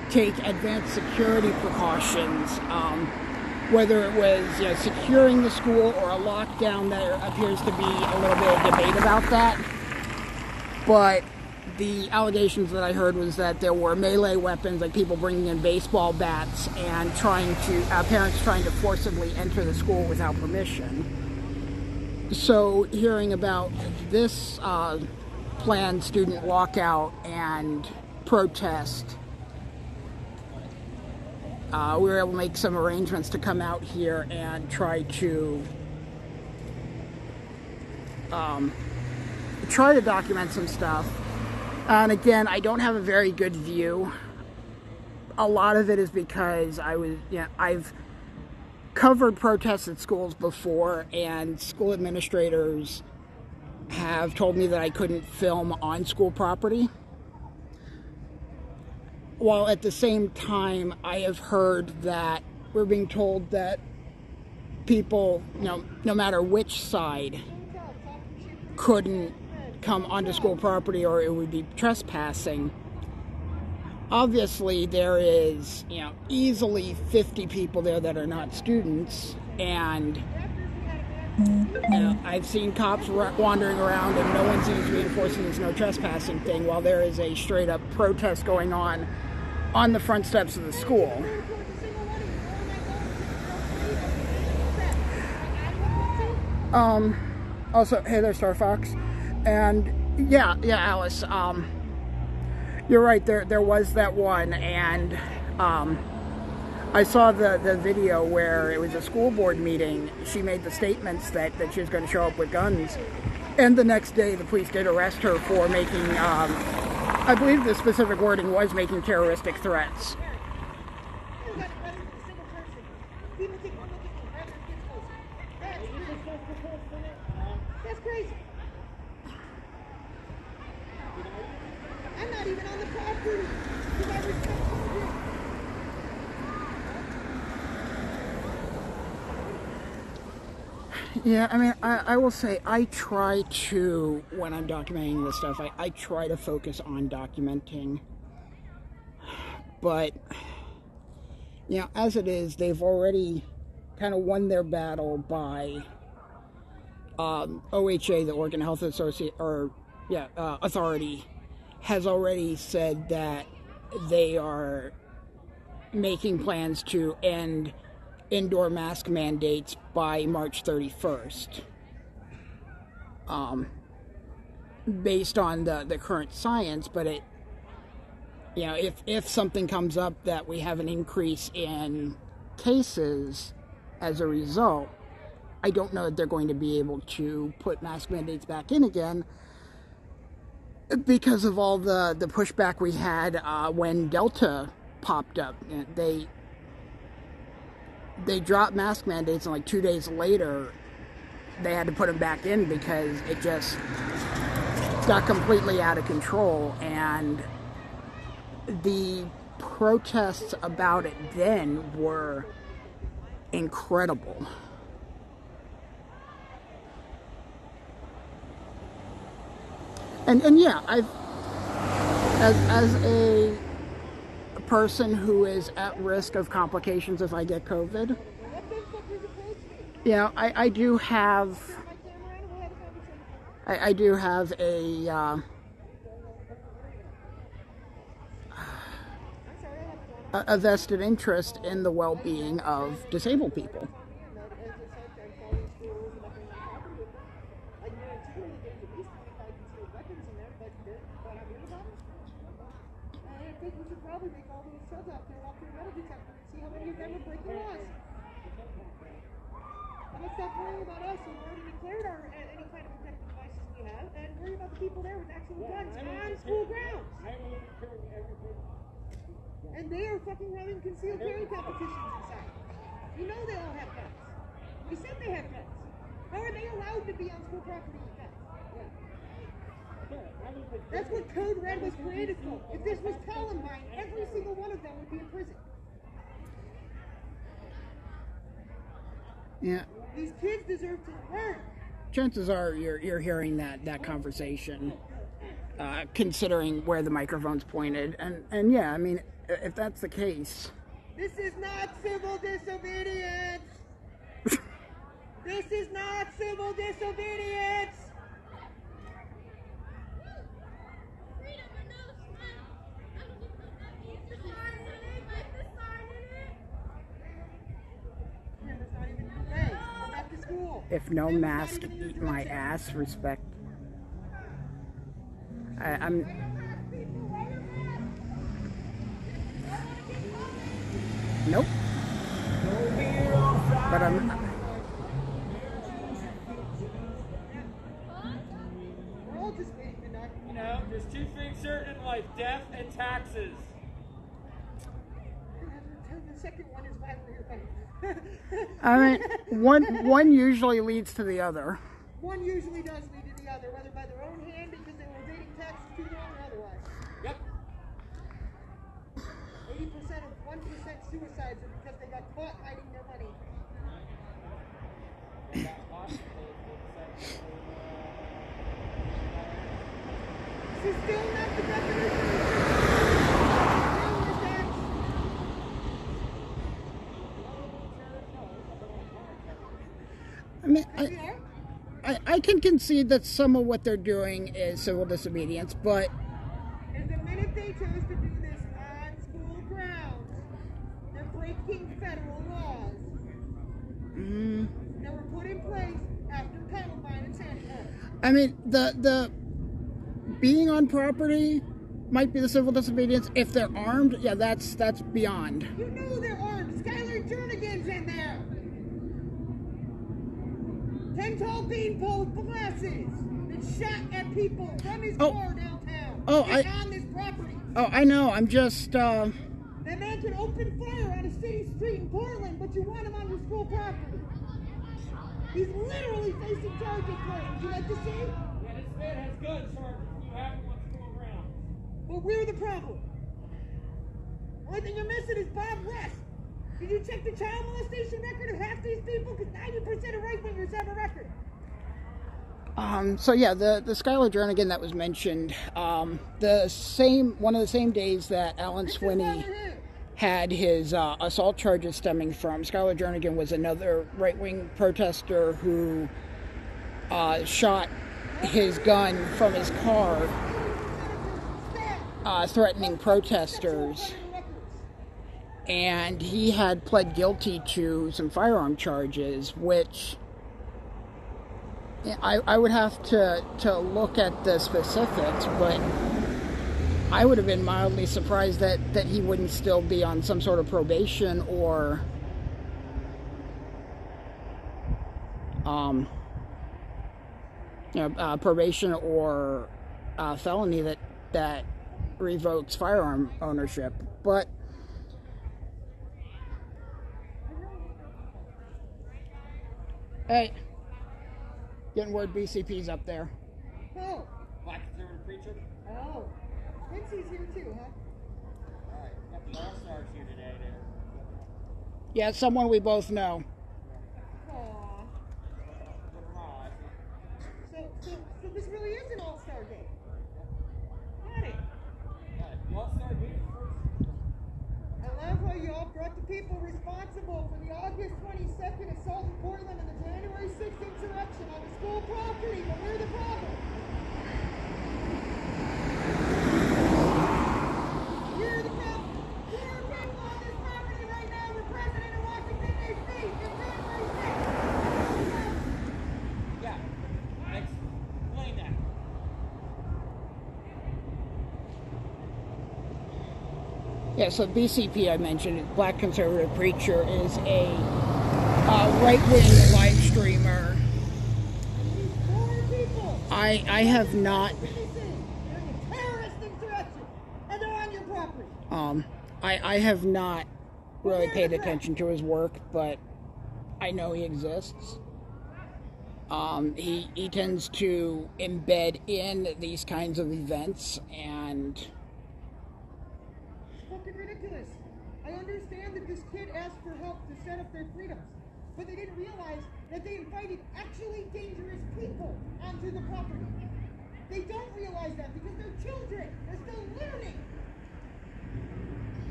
take advanced security precautions, whether it was securing the school or a lockdown. There appears to be a little bit of debate about that, but the allegations that I heard was that there were melee weapons, like people bringing in baseball bats and parents trying to forcibly enter the school without permission. So hearing about this planned student walkout and protest, we were able to make some arrangements to come out here and try to document some stuff. And again, I don't have a very good view. A lot of it is because I've covered protests at schools before, and school administrators have told me that I couldn't film on school property. While at the same time, I have heard that we're being told that people, no matter which side, couldn't come onto school property or it would be trespassing. Obviously, there is, easily 50 people there that are not students, and I've seen cops wandering around and no one seems to be enforcing this no trespassing thing while there is a straight up protest going on the front steps of the school. Also, hey there, Star Fox. And yeah, Alice, you're right, there was that one, and I saw the video where it was a school board meeting. She made the statements that she was going to show up with guns, and the next day the police did arrest her for making, I believe the specific wording was making terroristic threats. That's crazy. I'm not even on the property because I respect children. Yeah, I mean, I will say I try to, when I'm documenting this stuff, I try to focus on documenting. But, as it is, they've already kind of won their battle by OHA, the Oregon Health Authority, has already said that they are making plans to end indoor mask mandates by March 31st. Based on the current science, but it, if something comes up that we have an increase in cases as a result, I don't know that they're going to be able to put mask mandates back in again because of all the pushback we had when Delta popped up. They dropped mask mandates, and like 2 days later, they had to put them back in because it just got completely out of control. And the protests about it then were incredible. And yeah, I've as a person who is at risk of complications if I get COVID, I do have a vested interest in the well-being of disabled people. Stop worrying about us and already declared any kind of protective devices we have, and worry about the people there with actual guns on school grounds. And they are fucking running concealed carry competitions inside. You know they all have guns. We said they have guns. How are they allowed to be on school property with guns? That's what Code Red was created for. If this was Columbine, every single one of them would be in prison. Yeah. These kids deserve to learn. Chances are you're hearing that conversation, considering where the microphone's pointed, and yeah, I mean, if that's the case, this is not civil disobedience. This is not civil disobedience. If no mask, eat my ass. Respect. I'm. Nope. But I'm. We're all just waiting to knock. You know, there's two things certain in life: death and taxes. The second one is why we're here fighting. I mean, one usually leads to the other. One usually does lead to the other, whether by their own hand because they were evading taxes too long or otherwise. Yep. 80% of 1% suicides are because they got caught hiding their money. This is still not the definition of I mean, I can concede that some of what they're doing is civil disobedience, but and the minute they chose to do this on school grounds, they're breaking federal laws that were put in place after Columbine and Sandy Hook. I mean, the being on property might be the civil disobedience. If they're armed, yeah, that's beyond. You know they're armed. Skylar Jernigan's in there. 10 tall beanpole with glasses that shot at people from his car downtown. On this property. Oh, I know. I'm just. That man can open fire on a city street in Portland, but you want him on your school property. He's literally facing charges for it. Would you like to see? Yeah, this man has guns, Sergeant. You have him on school grounds. But we're the problem. Only thing you're missing is Bob West. Did you check the child molestation record of half these people? Because 90% of right-wingers have a record. So yeah, the Skylar Jernigan that was mentioned, one of the same days that Alan Swinney had his assault charges stemming from, Skylar Jernigan was another right-wing protester who shot his gun from his car, threatening protesters. And he had pled guilty to some firearm charges, which I would have to look at the specifics, but I would have been mildly surprised that he wouldn't still be on some sort of probation or probation or felony that revokes firearm ownership. But hey, getting word BCP's up there. Oh. Black conservative preacher. Oh. Quincy's here too, huh? All right, got the All-Stars here today. There. Yeah, it's someone we both know. Aww. So this really is an all-star game. Got it. The All-Star game. I love how you all brought the people responsible for the August 22nd assault in Portland and the January 6th insurrection on the school property, but we're the problem. We're the problem. There are people on this property right now. The president of Washington, D.C. It's January 6th. Yeah. Explain that. Yeah, so BCP I mentioned, Black Conservative Preacher, is a right-wing live streamer. I have not. I have not really paid attention to his work, but I know he exists. He tends to embed in these kinds of events and. Fucking ridiculous. I understand that this kid asked for help to set up their freedoms, but they didn't realize that they invited actually dangerous people onto the property. They don't realize that because they're children. They're still learning.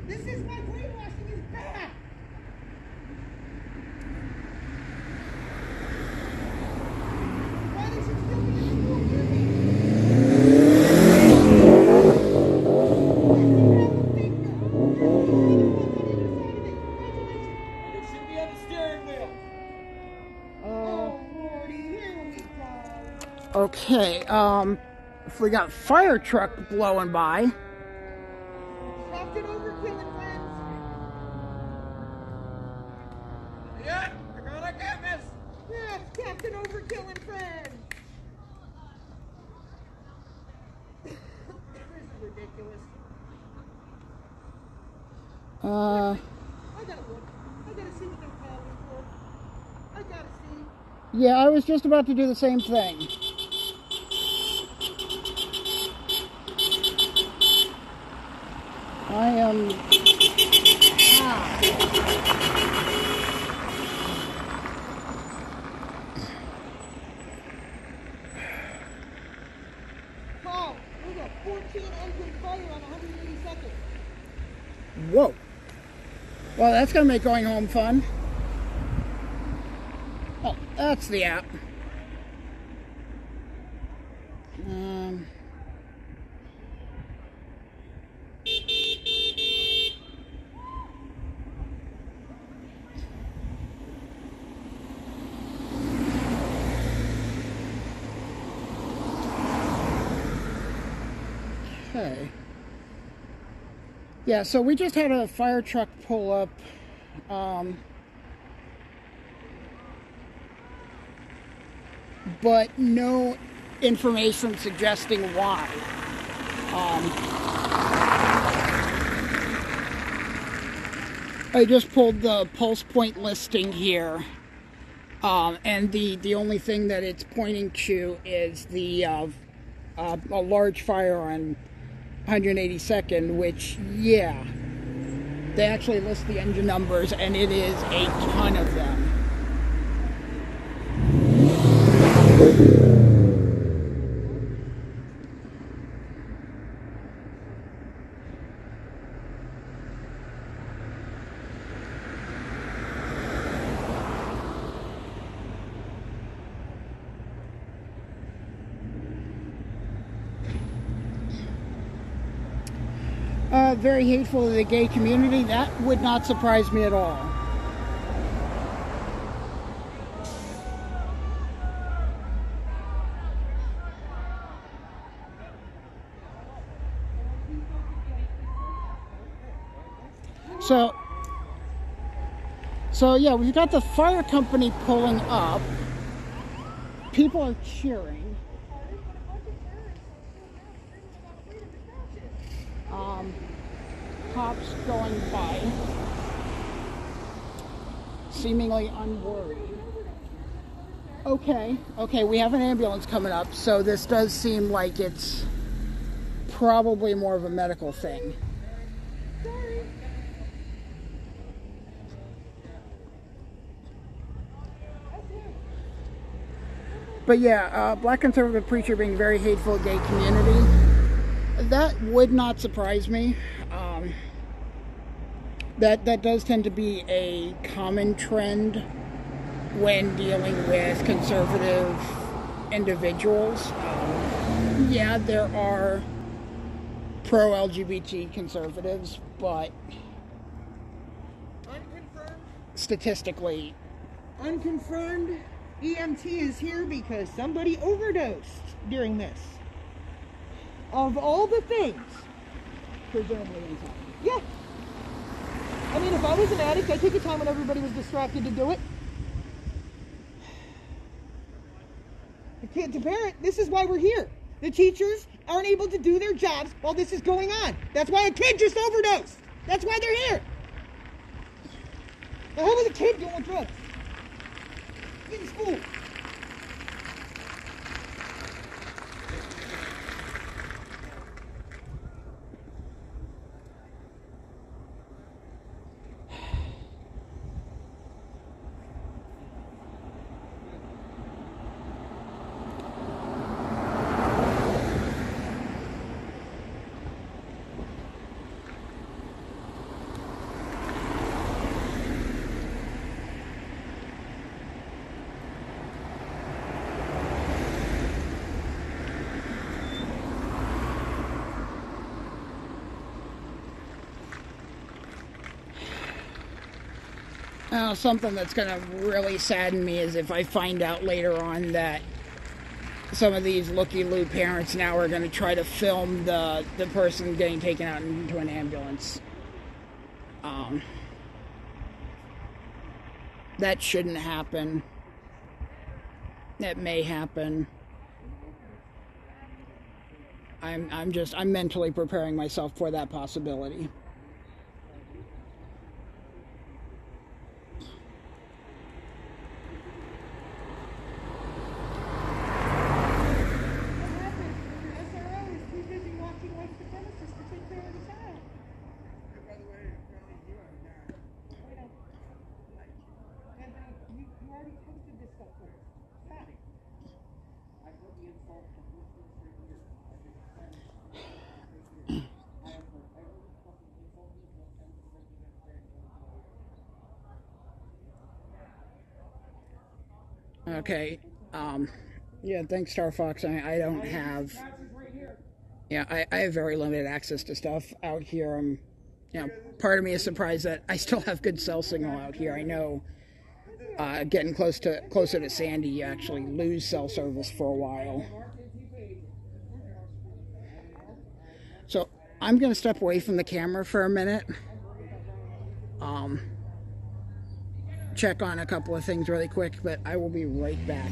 This is why brainwashing is bad. Why they should still be in school It should be on the steering wheel. Oh, Lord. Okay, if we got fire truck blowing by. Captain Overkill and friends. Yeah, I got a canvas. Yes, Captain Overkill and friends. This is ridiculous. I gotta look. I gotta see what they're calling for. I gotta see. Yeah, I was just about to do the same thing. I am... Paul, we got 14 engine fire on 182nd. Whoa. Well, that's going to make going home fun. Oh, that's the app. Okay. Yeah, so we just had a fire truck pull up. But no information suggesting why. I just pulled the pulse point listing here, and the only thing that it's pointing to is the a large fire on 182nd, which, yeah, they actually list the engine numbers, and it is a ton of them. Very hateful to the gay community. That would not surprise me at all. So yeah, we've got the fire company pulling up. People are cheering. Cops going by, seemingly unworried. Okay, we have an ambulance coming up, so this does seem like it's probably more of a medical thing. But yeah, black conservative preacher being very hateful to gay community. That would not surprise me. That does tend to be a common trend when dealing with conservative individuals. Yeah, there are pro-LGBT conservatives, but Unconfirmed. Statistically, Unconfirmed EMT is here because somebody overdosed during this. Of all the things. presumably inside. Yeah. I mean, if I was an addict, I'd take a time when everybody was distracted to do it. To parent, this is why we're here. The teachers aren't able to do their jobs while this is going on. That's why a kid just overdosed. That's why they're here. The hell was a kid doing drugs? In school. Something that's going to really sadden me is if I find out later on that some of these looky-loo parents now are going to try to film the person getting taken out into an ambulance. That shouldn't happen. That may happen. I'm mentally preparing myself for that possibility. Okay. Yeah, thanks, Star Fox. I don't have... Yeah, I have very limited access to stuff out here. Part of me is surprised that I still have good cell signal out here. I know getting closer to Sandy, you actually lose cell service for a while. So I'm going to step away from the camera for a minute. Check on a couple of things really quick, but I will be right back.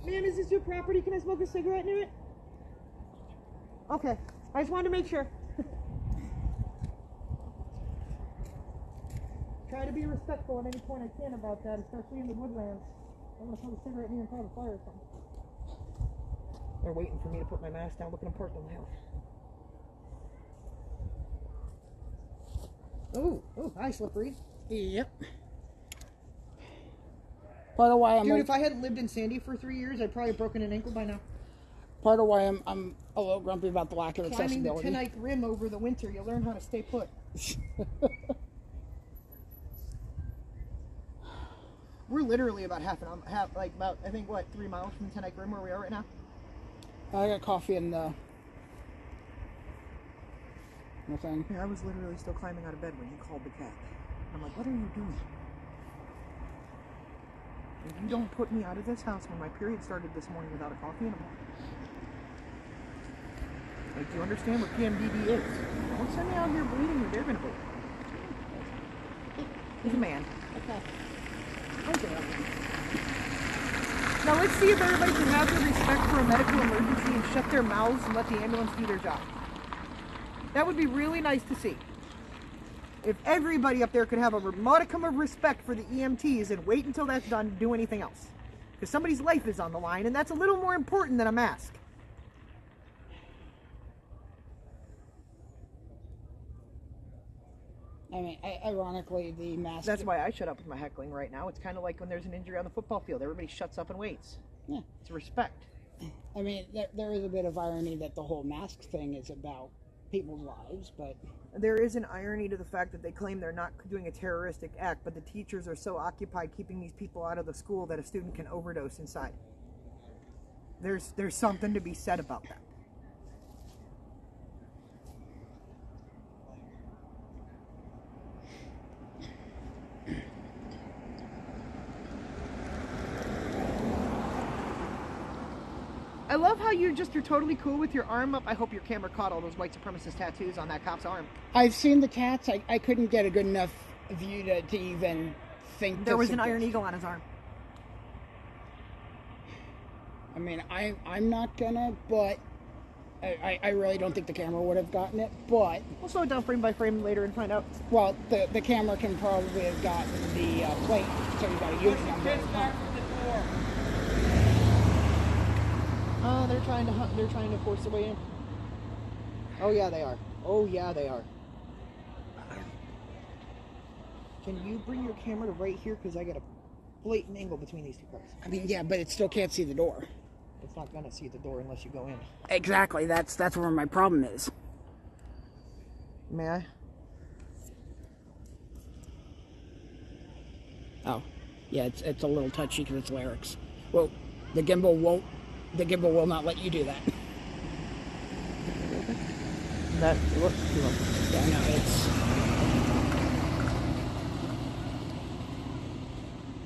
Ma'am, is this your property? Can I smoke a cigarette near it? Okay. I just wanted to make sure. Try to be respectful at any point I can about that, especially in the woodlands. I don't want to smoke a cigarette near and cause a fire or something. They're waiting for me to put my mask down, looking important in the house. Oh, hi, Slippery. Yep. Part of why Dude, if I hadn't lived in Sandy for 3 years, I'd probably have broken an ankle by now. Part of why I'm a little grumpy about the lack of accessibility. Climbing the 10-Ike rim over the winter, you'll learn how to stay put. We're literally about I think, 3 miles from the 10-Ike rim where we are right now. I got coffee in the Nothing? Yeah, I was literally still climbing out of bed when you called the cat. I'm like, what are you doing? If you don't put me out of this house when my period started this morning without a coffee in the morning. Like, do you understand what PMDD is? Don't send me out here bleeding or they're gonna bleed. He's a man. Okay. Now let's see if everybody can have the respect for a medical emergency and shut their mouths and let the ambulance do their job. That would be really nice to see. If everybody up there could have a modicum of respect for the EMTs and wait until that's done to do anything else. Because somebody's life is on the line, and that's a little more important than a mask. I mean, ironically, the mask... That's why I shut up with my heckling right now. It's kind of like when there's an injury on the football field. Everybody shuts up and waits. Yeah. It's respect. I mean, there is a bit of irony that the whole mask thing is about people's lives, but... There is an irony to the fact that they claim they're not doing a terroristic act, but the teachers are so occupied keeping these people out of the school that a student can overdose inside. There's something to be said about that. I love how you're totally cool with your arm up. I hope your camera caught all those white supremacist tattoos on that cop's arm. I've seen the cats. I couldn't get a good enough view to even think. There was an iron eagle on his arm. I mean, I'm not gonna, but I really don't think the camera would have gotten it, but... We'll slow it down frame by frame later and find out. Well, the camera can probably have gotten the plate, so you got a unit number. They're trying to force their way in. Oh yeah, they are. Oh yeah, they are. Can you bring your camera to right here? Because I got a blatant angle between these two cars. I mean, yeah, but it still can't see the door. It's not gonna see the door unless you go in. Exactly. That's where my problem is. May I? Oh, yeah. It's a little touchy because it's lyrics. Well, the gimbal won't. The gimbal will not let you do that. That looks too much. Yeah, no, it's...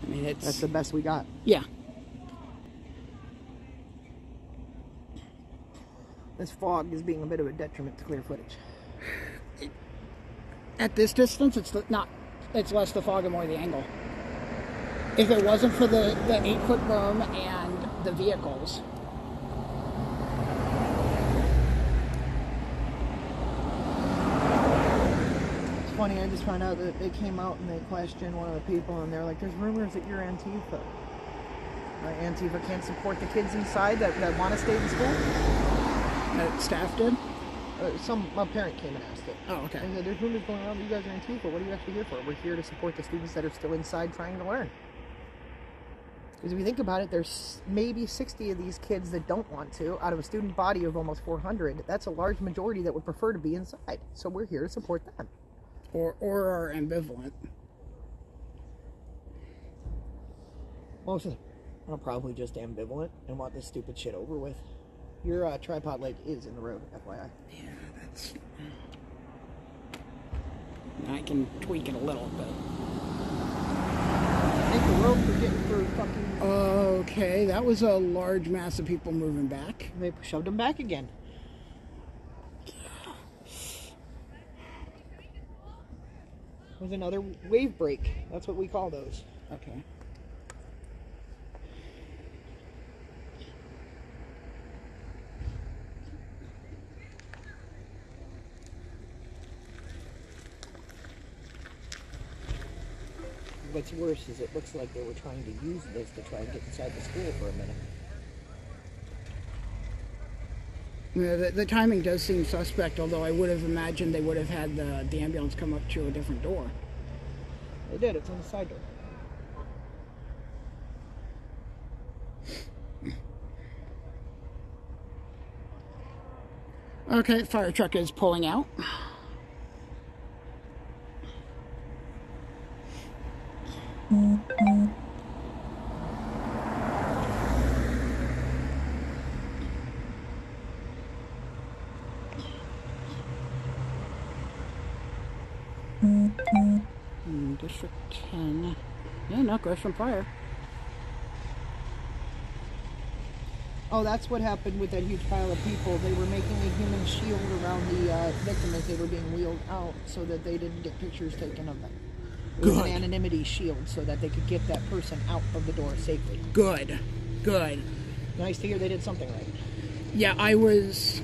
I mean, it's... That's the best we got. Yeah. This fog is being a bit of a detriment to clear footage. At this distance, it's not... It's less the fog and more the angle. If it wasn't for the 8-foot berm and the vehicles... Funny, I just found out that they came out and they questioned one of the people, and they're like, there's rumors that you're Antifa. Antifa can't support the kids inside that want to stay in school? Staff did? My parent came and asked it. Oh, okay. And there's rumors going around that you guys are Antifa. What are you actually here for? We're here to support the students that are still inside trying to learn. Because if you think about it, there's maybe 60 of these kids that don't want to, out of a student body of almost 400. That's a large majority that would prefer to be inside. So we're here to support them. Or are ambivalent. Most of them are probably just ambivalent and want this stupid shit over with. Your tripod leg is in the road, FYI. Yeah, that's... I can tweak it a little bit. Thank the world for getting through fucking... Okay, that was a large mass of people moving back. They shoved them back again. It was another wave break. That's what we call those. Okay. What's worse is it looks like they were trying to use this to try and get inside the school for a minute. Yeah, the timing does seem suspect, although I would have imagined they would have had the ambulance come up to a different door. They did. It's on the side door. Okay, fire truck is pulling out. District 10. Yeah, no, Gresham Fire. Oh, that's what happened with that huge pile of people. They were making a human shield around the victim as they were being wheeled out so that they didn't get pictures taken of them. It was an anonymity shield so that they could get that person out of the door safely. Good. Good. Nice to hear they did something right. Yeah, I was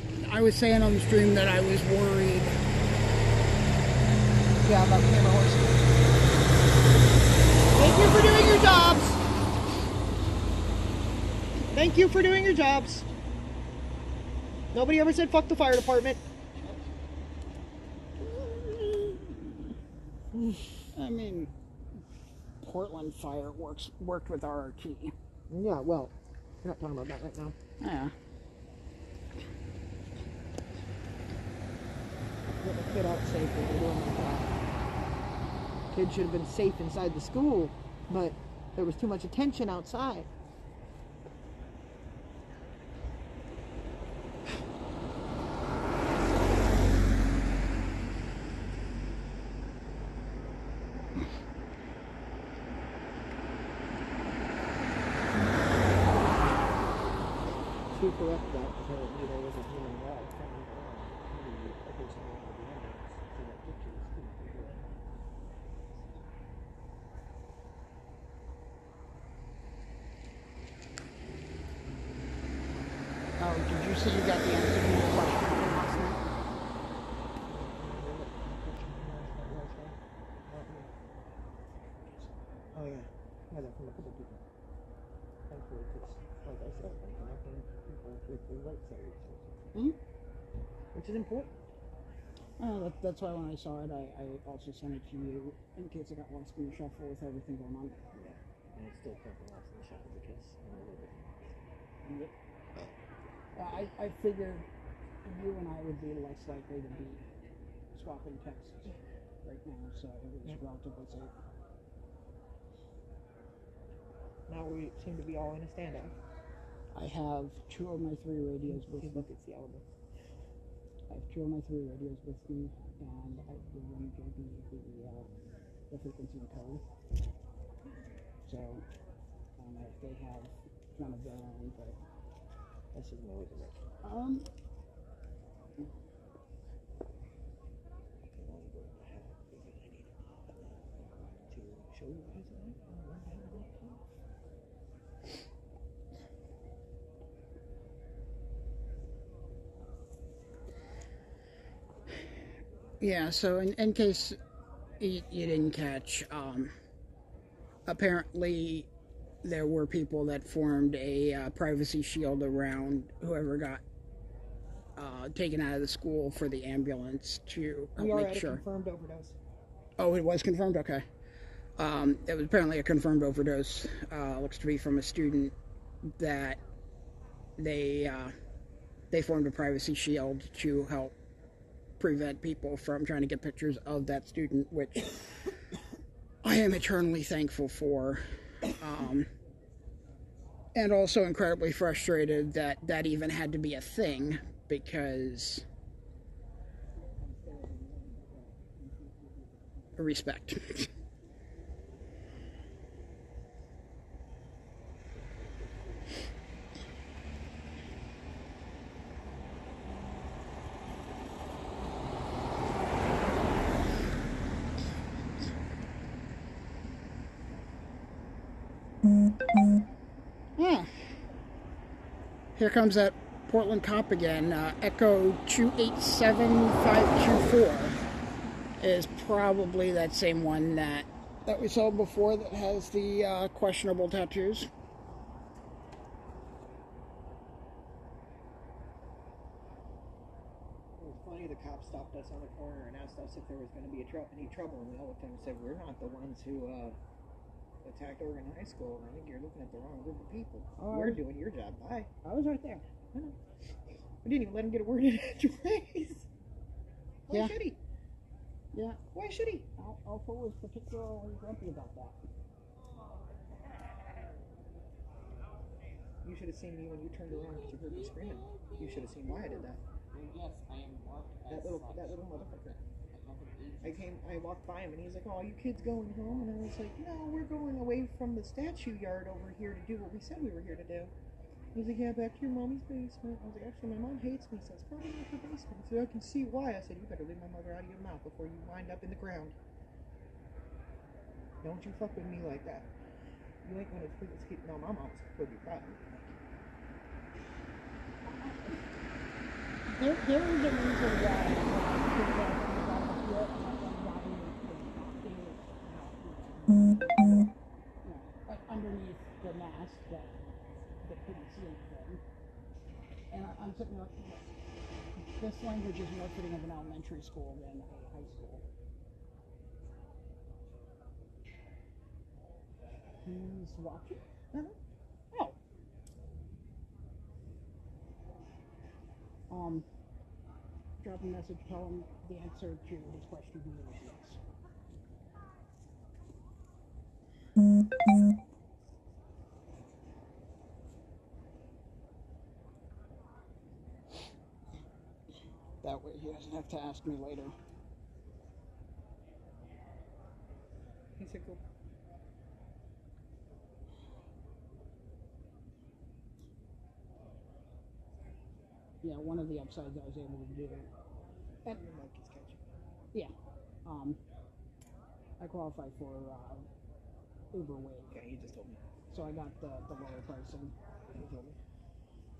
saying on the stream that I was worried. Yeah, about camera horses. Thank you for doing your jobs. Thank you for doing your jobs. Nobody ever said fuck the fire department. I mean, Portland Fire worked with RRT. Yeah, well, we're not talking about that right now. Yeah. Get the kid out safely. They're doing their job. Kids should have been safe inside the school, but there was too much attention outside. To correct that, apparently there was a human lag coming on the person around the ambulance, so that pictures couldn't be good. Oh, did you see you got the answer to your question last night? Oh yeah, I got that from a couple people. Thankfully, because like I said, I'm connecting people with the right side resources, which is important. Oh, that's why when I saw it, I also sent it to you in case I got lost in the shuffle with everything going on. Yeah, and it's still probably lost in the shuffle because I'm a little bit. Yep. I figured you and I would be less likely to be swapping texts right now, so it was relatively safe. Now we seem to be all in a standoff. I have 2 of my 3 radios with me. Look, it's the element. I have 2 of my 3 radios with me, and I've given JB the frequency and code. So, I don't know if they have one of their own, but This is no direction. um, To show you guys yeah, so in case you didn't catch, apparently there were people that formed a privacy shield around whoever got taken out of the school for the ambulance to we are make at sure. a confirmed overdose. Oh, it was confirmed? Okay. It was apparently a confirmed overdose. Looks to be from a student that they formed a privacy shield to help prevent people from trying to get pictures of that student, which I am eternally thankful for. And also incredibly frustrated that that even had to be a thing, because respect. Yeah. Here comes that Portland cop again. Echo 287524 is probably that same one that we saw before that has the questionable tattoos. It was funny, the cop stopped us on the corner and asked us if there was going to be any trouble, and we all looked at him and said, we're not the ones who attacked Oregon High School. I think you're looking at the wrong group of people. We're doing your job. Bye. I was right there. I know. We didn't even let him get a word in edgeways. Why should he? Yeah. Why should he? Alpha was particularly grumpy about that. You should have seen me when you turned around because you heard me screaming. You should have seen why I did that. Yes, I am marked as That little motherfucker. I have an I walked by him and he's like, "Oh, you kids going home?" And I was like, "No, we're going away from the statue yard over here to do what we said we were here to do." He was like, "Yeah, back to your mommy's basement." I was like, "Actually, my mom hates me, so it's probably not her basement." So I can see why. I said, "You better leave my mother out of your mouth before you wind up in the ground. Don't you fuck with me like that. You ain't gonna freaking keep." No, my mom's would be proud. There is a reason why underneath the mask that they couldn't see anything. And I'm sitting there like, this language is more fitting of an elementary school than a high school. He's watching? Oh. Drop a message, tell him the answer to his question is yes. That way he doesn't have to ask me later. He said, "Cool." Yeah, one of the upsides I was able to do. And, Your mic is catching. yeah. I qualified for Uber Wave. Yeah, he just told me. So I got the lower pricing. He told me.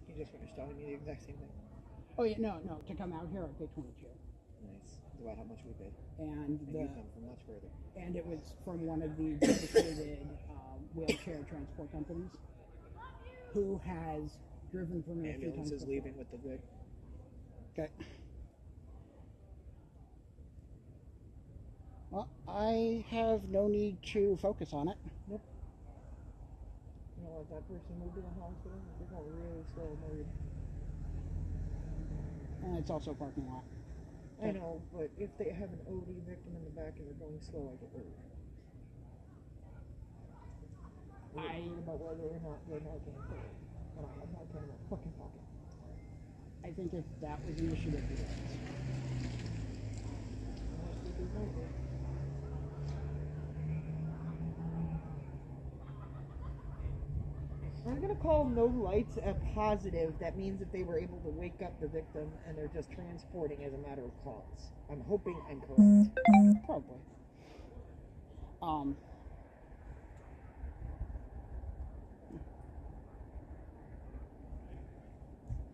He just finished telling me the exact same thing. Oh yeah, no. To come out here I paid $22. Nice. That's about how much we paid. And you come from much further. And it was from one of the dedicated wheelchair transport companies who has driven for me a few times. Ambulance is leaving with the Vic. Okay. Well, I have no need to focus on it. Nope. You know what, that person moved to the hospital, they're going really slow, maybe. And it's also a parking lot. I know, but if they have an OD victim in the back and they're going slow, I get worried. I worried about whether or not they're not getting killed. And I have not in my fucking pocket. I think if that was an issue, it'd be this. I'm going to call no lights a positive. That means that they were able to wake up the victim and they're just transporting as a matter of cause. I'm hoping I'm correct. Probably.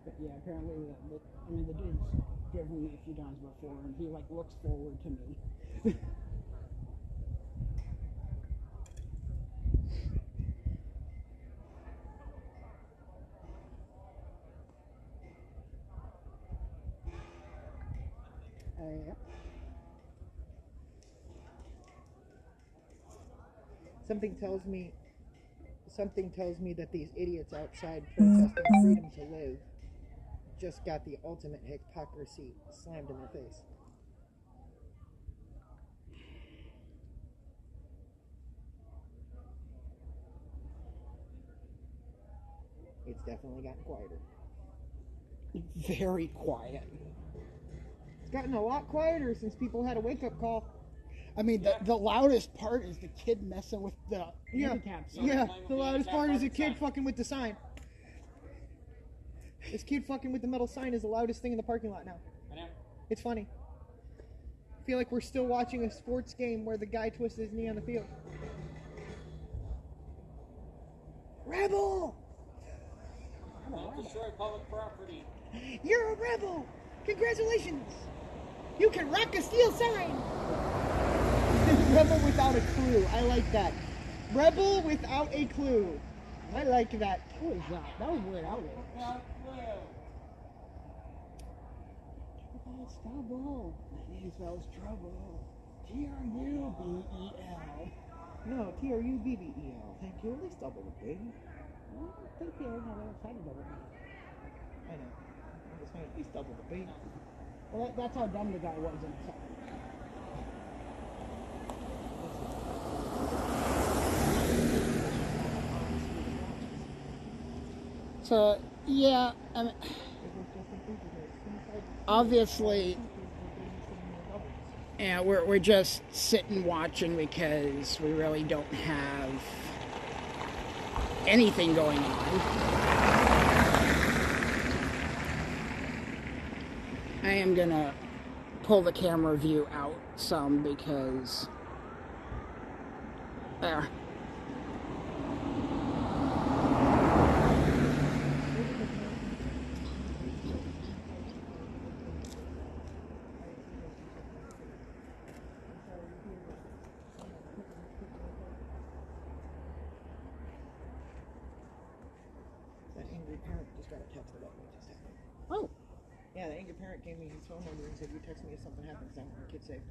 But yeah, apparently the dude's driven me a few times before and he like looks forward to me. Yep. Something tells me that these idiots outside protesting freedom to live just got the ultimate hypocrisy slammed in their face. It's definitely gotten quieter. Very quiet. It's gotten a lot quieter since people had a wake-up call. I mean, the loudest part is the kid messing with the handicap sign. Yeah, the loudest part is a kid fucking with the sign. This kid fucking with the metal sign is the loudest thing in the parking lot now. I know. It's funny. I feel like we're still watching a sports game where the guy twists his knee on the field. Rebel! Don't destroy public property. You're a rebel! Congratulations! You can rock a steel sign! Rebel without a clue. I like that. Rebel without a clue. I like that. What is that? That was weird. Trouble. My name spells trouble. T-R-U-B-E-L. No, T-R-U-B-B-E-L. Thank you. At least double the B. I don't think they ever have ever tried to double B. I know. I'm just saying, at least double the B. Well, that's how dumb the guy was in the song. So, yeah, I mean, obviously, Yeah, we're just sitting watching because we really don't have anything going on. I am gonna pull the camera view out some because there. That angry parent just got a text about what just happened. Oh. Yeah, the angry parent gave me his phone number and said, "You text me if something happens. I want my kid safe."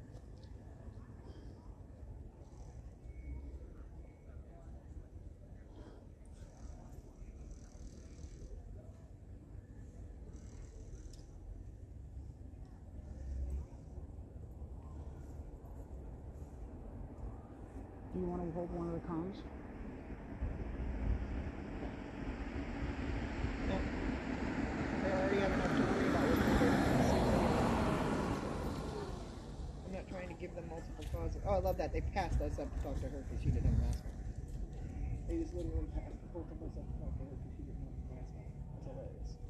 Do you want to hold one of the comms? No. They already have enough to worry about with me. I'm not trying to give them multiple causes. Oh, I love that. They passed us up to talk to her because she didn't have a mask on. They just literally passed both of us up to talk to her because she didn't have a mask on. That's hilarious.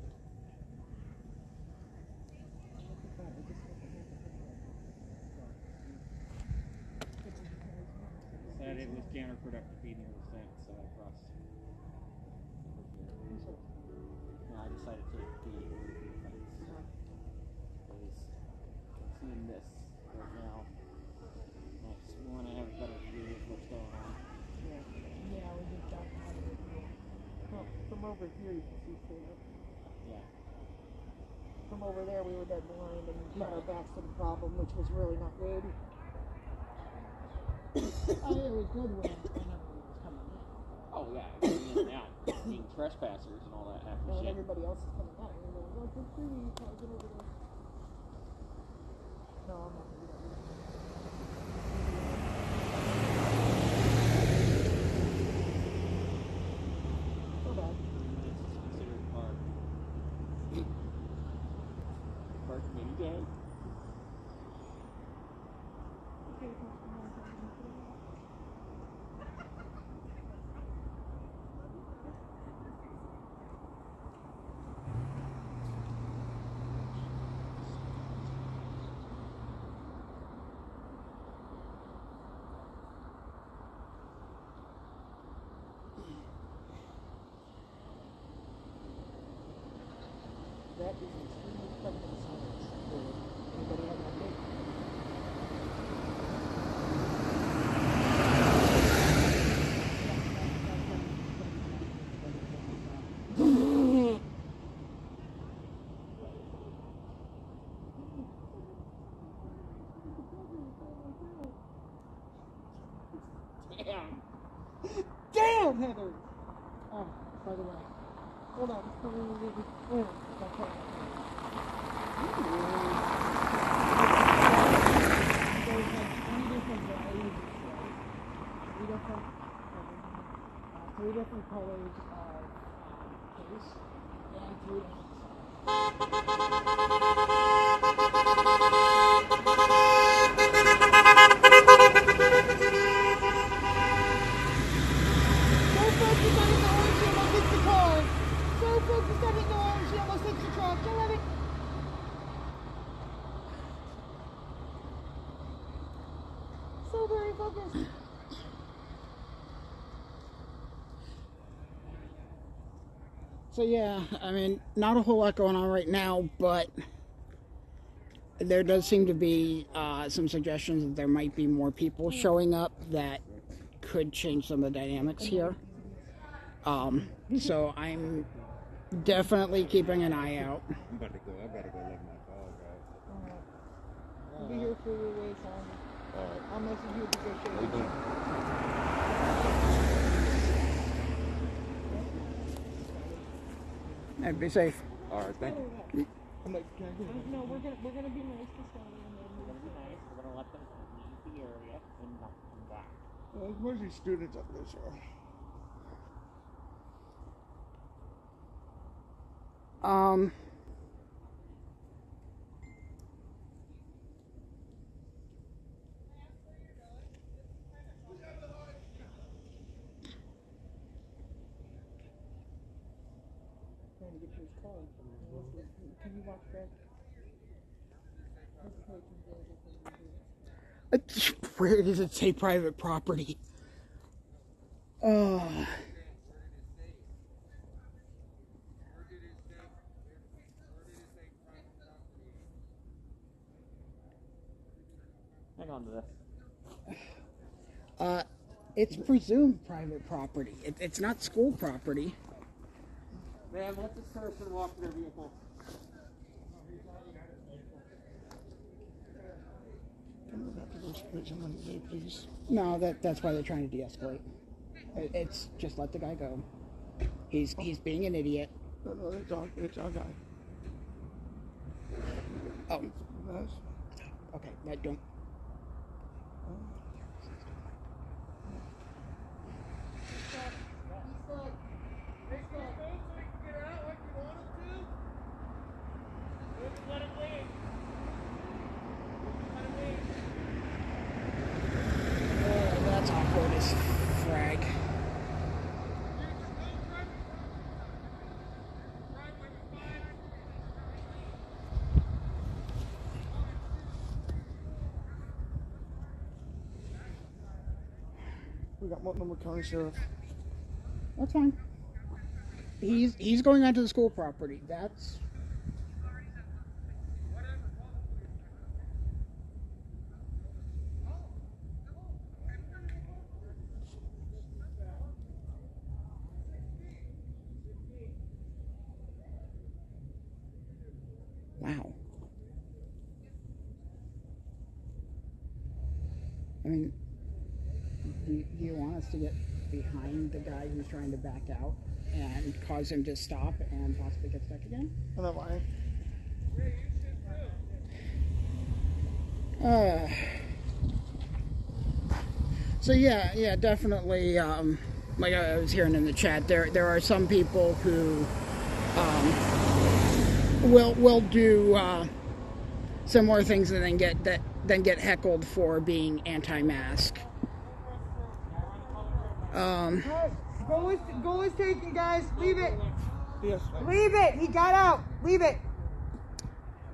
Said it was counterproductive being here since across. No, I decided to be over the fence. Because I'm seeing this right now. I just want to have a better view of what's going on. Yeah, we just got out of it. Well, from over here you can see clear. Yeah. From over there we were dead blind and we had our backs to the problem, which was really not good. Oh, it was good when everyone was coming in. Oh yeah, going in and out, being trespassers and all that happy Well, when shit. everybody else is coming out, we're going, "Oh, good for you, I'll get over there." No, I'm not going to do that. So bad. This is considered park. Park any day. That is an extremely pregnant silence. Anybody have an update? Damn! Damn, Heather! Oh, by the way. Hold on. Okay. There's like 20 different varieties of three different colors of case and 3 different So very focused. So yeah, I mean, not a whole lot going on right now, but there does seem to be some suggestions that there might be more people showing up that could change some of the dynamics here. So I'm definitely keeping an eye out. I'm about to go. I gotta go let my dog out. I'll be here for your way, Tom. I'll message you if you go shake. How you doing? And be safe. All right, thank you. I'm like, can I get it? No, we're gonna be nice to Sally and then We're gonna be nice. We're gonna let them leave the area and not come back. There's mostly students up there, so. Can you watch that? Where does it say private property? Oh. Hang on to this. It's presumed private property. It's not school property. Ma'am, let this person walk their vehicle. Please. No, that's why they're trying to de-escalate. It's just let the guy go. He's being an idiot. No, it's our guy. Oh, Yes. okay. That don't. That's awkward as frag. We got Multnomah County Sheriff. That's fine. He's going onto the school property. That's. Wow. I mean, do you want us to get behind the guy who's trying to back out and cause him to stop and possibly get stuck again? I don't mind. So yeah, definitely. Like I was hearing in the chat, there are some people who will do similar things and then get heckled for being anti-mask. Goal is taken, guys. Leave it. Yes. Leave it. He got out. Leave it.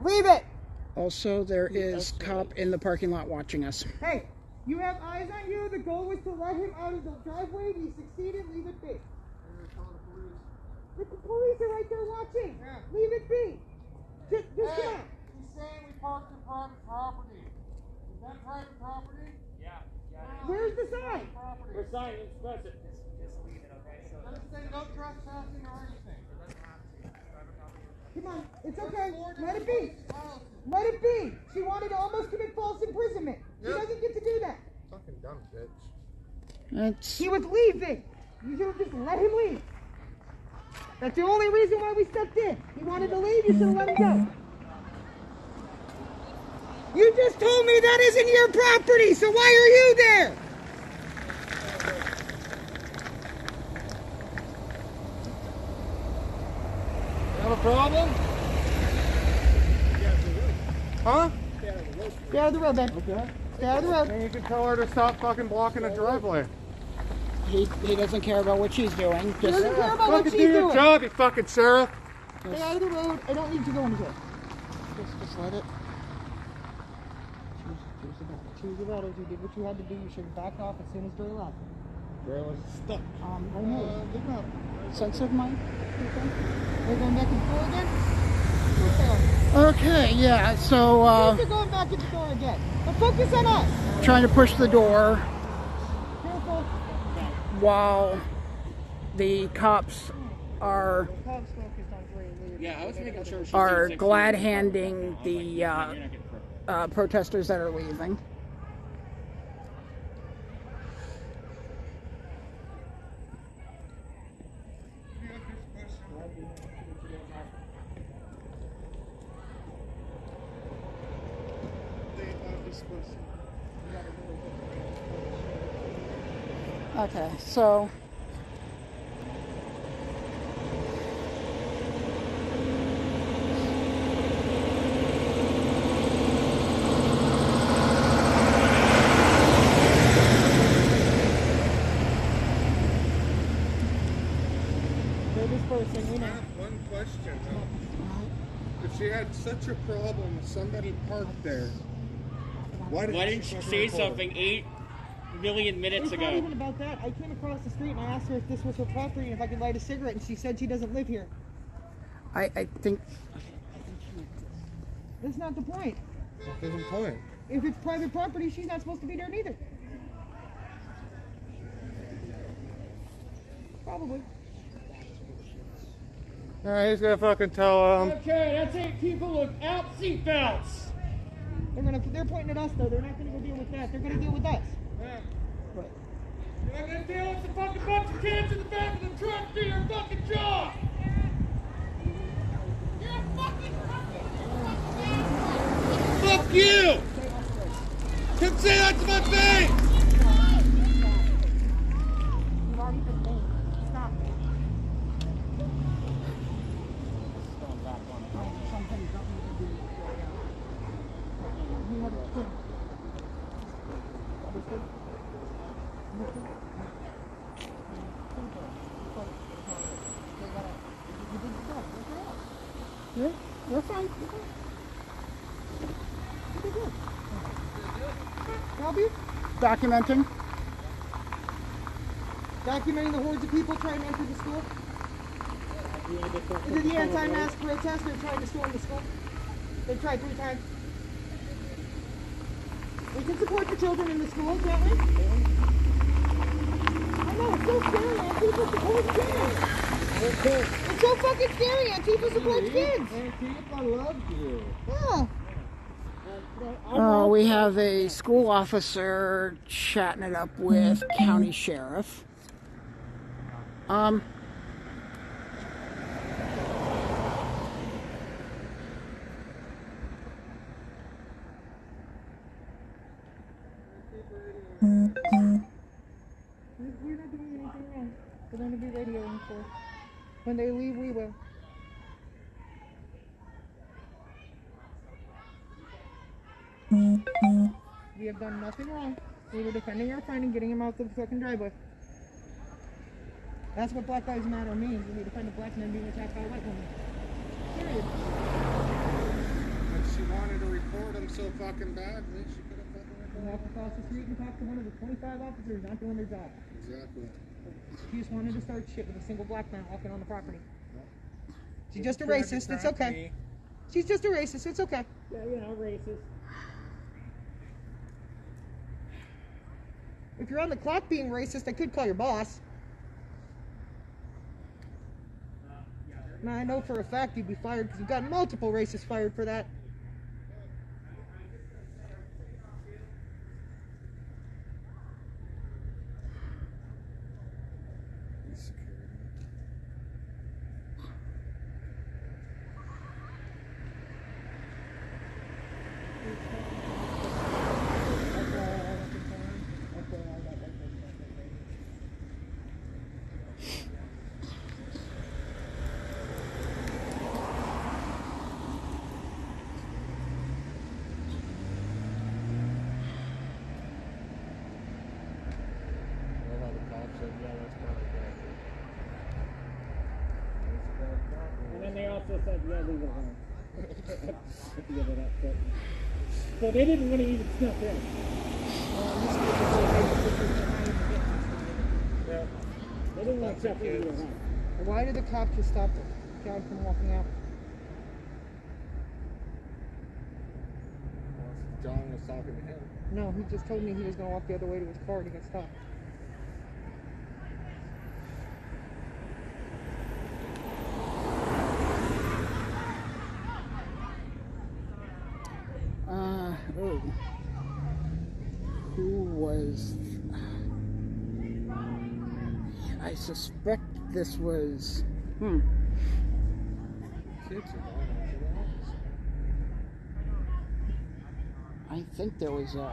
Leave it. Also, there is cop in the parking lot watching us. Hey, you have eyes on you. The goal was to let him out of the driveway. He succeeded. Leave it be. But the police are right there watching. Yeah. Leave it be. Just Hey, get out. he's saying we parked in private property. Is that private property? Yeah. Where's the sign? Property. We're signing, express it. Just leave it, okay? So Doesn't say no trespassing or anything. Come on. It's okay. Let it be. Let it be. She wanted to almost commit false imprisonment. She Yep. doesn't get to do that. Fucking dumb bitch. That's He was leaving. You should have just let him leave. That's the only reason why we stepped in. He wanted to leave. You should have let him go. You just told me that isn't your property, so why are you there? You have a problem? Huh? Stay out of the road, Ben. Okay. Stay out of the road. Then you can tell her to stop fucking blocking the driveway. he doesn't care about what she's doing. He Just doesn't care about what Fucking she's do your doing. job, you fucking sheriff. Stay out of the road. I don't need you going here. just let it. Choose the battles. You did what you had to do. You should have backed off as soon as door left. Girl was stuck. I know. Look up. Sensitive mind. We're going back in the door again? What the hell? Okay, yeah. So They're going back in the door again. But focus on us. trying to push the door Careful. while the cops are Cops focused on Dre Lee. Yeah, I was making sure she are seemed glad sexy. handing the You're not getting hurt. protesters that are leaving. Okay, so this person, we know. One question though. If she had such a problem with somebody parked there, why didn't she say something 8 million minutes It's ago? not even about that. I came across the street and I asked her if this was her property and if I could light a cigarette, and she said she doesn't live here. I think That's not the point. That isn't the point. If it's private property, she's not supposed to be there neither. Probably. Alright, he's gonna fucking tell Okay, that's 8 people without seatbelts. They're pointing at us though. They're not gonna go deal with that. They're gonna deal with us. Yeah. But You're not gonna deal with the fucking bunch of kids in the back of the truck. Do your fucking job. You're a fucking fuck you! Come say that to my face! you've already been named. Stop. You have a twin. Understood? Understood? You did the job. you're fine. You did good. Help you? Documenting. Documenting the hordes of people trying to enter the school? Is it the anti-mask protest? They're trying to storm the school? They've tried 3 times. We can support the children in the school, can't we? I know, it's so scary. Antifa supports kids. It's so fucking scary. Antifa supports kids. Antifa loves you. Yeah. We have a school officer chatting it up with county sheriff. We're not doing anything wrong. We're going to be radioing for. When they leave, we will. We have done nothing wrong. We were defending our friend and getting him out the fucking driveway. That's what Black Lives Matter means. We defend a black man being attacked by a white woman. Period. If she wanted to report him so fucking badly, she could have fucking reported Walk across the street and talk to one of the 25 officers not doing their job. Exactly. She just wanted to start shit with a single black man walking on the property. She's just a racist. It's okay. She's just a racist. It's okay. Yeah, you know, racist. If you're on the clock being racist, I could call your boss. Now, I know for a fact you'd be fired because you've got multiple racists fired for that. And then they also said, yeah, leave it alone. So they didn't want to even snuff in. They didn't want to snuff in either one. Why did the cop just stop the guy from walking out? John was talking to him. No, he just told me he was going to walk the other way to his car and he got stopped. Who was... I suspect this was... Kids are going over the office. I think there was a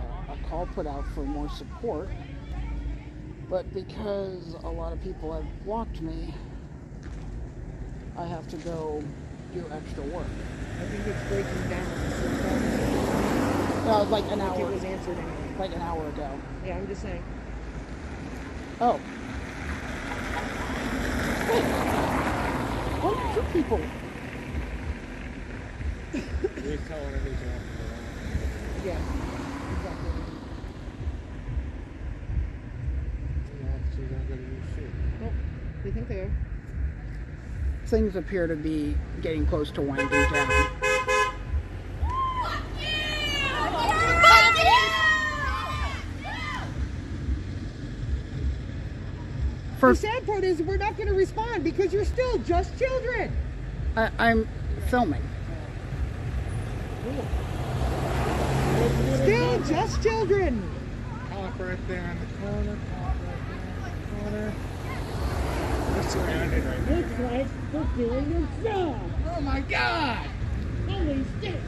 call put out for more support, but because a lot of people have blocked me, I have to go do extra work. I think it's breaking down. Well, like an I think hour. it was answered anyway. Like an hour ago. Yeah, I'm just saying. Oh. people. He's telling her he's off. Yeah, exactly. She's not going to use shit. Nope, they think they are. Things appear to be getting close to winding down. The sad part is we're not going to respond because you're still just children. I'm filming. Still just children. Cop right there on the corner. Cop right there on the corner. We're surrounded right now. Looks like they're doing their job. Oh my God! Holy shit.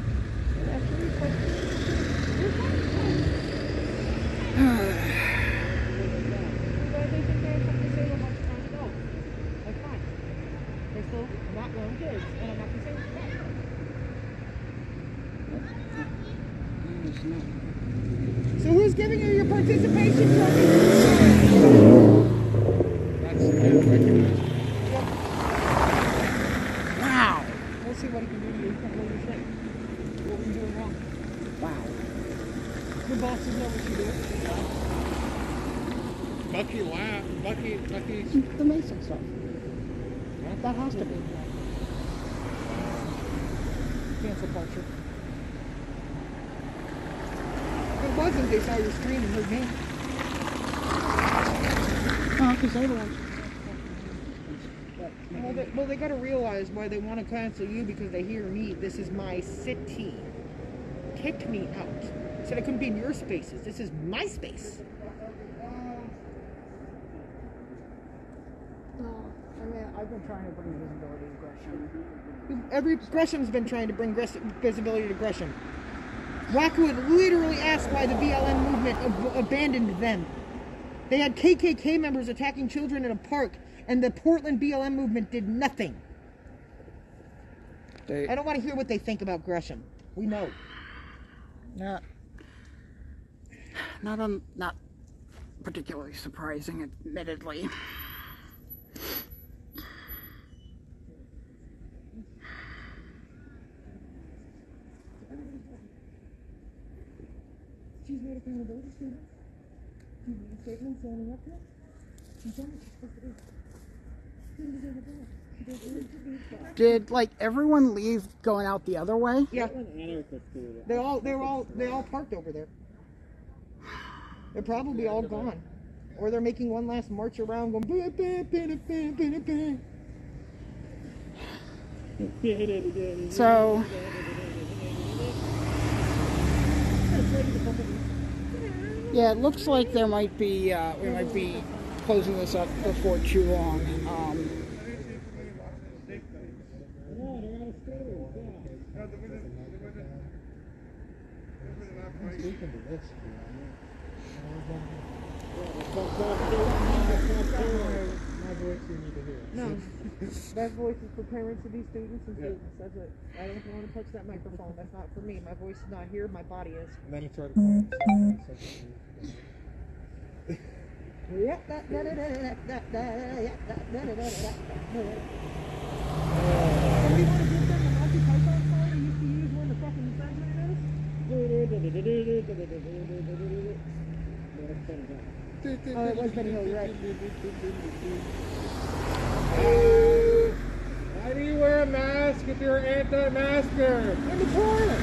They think they have something to say about trying to go. That's fine. They're still not grown kids, and I'm not going to say that. So who's giving you your participation trophy? That's recognized. Wow. We'll see what he can do to you. What do you think? What were you doing wrong? Wow. The bosses know what you do. Bucky laughed. Bucky's. The Mason stuff. That has to be. Cancel culture. It wasn't they saw your screen and heard me. Oh, because they're the ones. Well, they got to realize why they want to cancel you because they hear me. This is my city. Kick me out. Said I couldn't be in your spaces. This is my space. I've been trying to bring visibility to Gresham. Gresham's been trying to bring visibility to Gresham. Rockwood literally asked why the BLM movement abandoned them. They had KKK members attacking children in a park, and the Portland BLM movement did nothing. I don't want to hear what they think about Gresham. We know. Not particularly surprising, admittedly. She's made a accountability statement. She's made a statement signing up to it. She's done what she's supposed to do. She didn't deserve a job. She doesn't need to be stopped. Did like everyone leave going out the other way? Yeah. They all parked over there. They're probably all gone. Or they're making one last march around going bah, bah, bah, bah, bah, bah. So yeah, it looks like there might be we might be closing this up before too long. No, that voice is for parents of these students and students. That's it. I don't want to touch that microphone. That's not for me. My voice is not here. My body is. And then he tried to call Somebody want to give them a Monty Python song we used to use when the fucking president is? Oh, it was Benny Hill, you're right. Why do you wear a mask if you're anti-masker? In the toilet!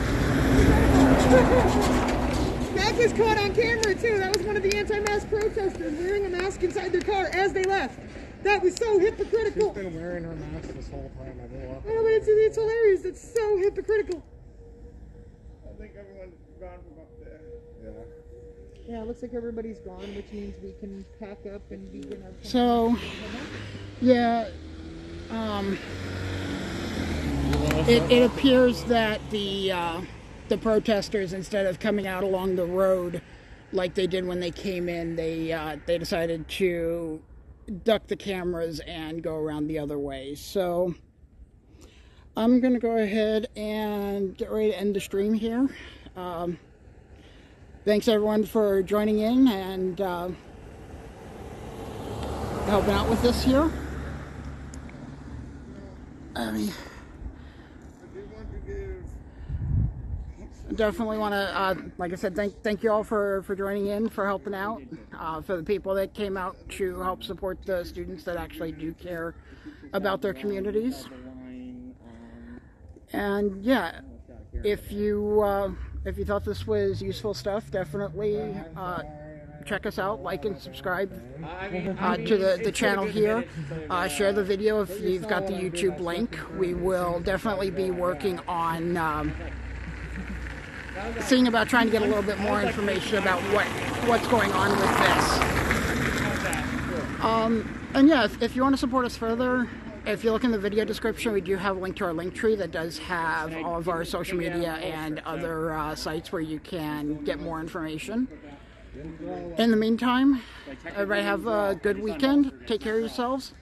That was caught on camera too. That was one of the anti-mask protesters wearing a mask inside their car as they left. That was so hypocritical. She's been wearing her mask this whole time. I know, but it's hilarious. It's so hypocritical. I think everyone's gone from up there. Yeah. Yeah, it looks like everybody's gone, which means we can pack up and begin our... So, yeah, it appears that the protesters, instead of coming out along the road like they did when they came in, they decided to duck the cameras and go around the other way. So, I'm going to go ahead and get ready to end the stream here. Thanks everyone for joining in and helping out with this here. I mean, I do want to give. definitely want to, like I said, thank you all for joining in, for helping out, for the people that came out to help support the students that actually do care about their communities. And yeah, if you thought this was useful stuff, definitely check us out, like and subscribe to the channel here. Share the video if you've got the YouTube link. We will definitely be working on seeing about trying to get a little bit more information about what's going on with this. And yeah, if you want to support us further, if you look in the video description, we do have a link to our link tree that does have all of our social media and other sites where you can get more information. In the meantime, everybody have a good weekend. Take care of yourselves.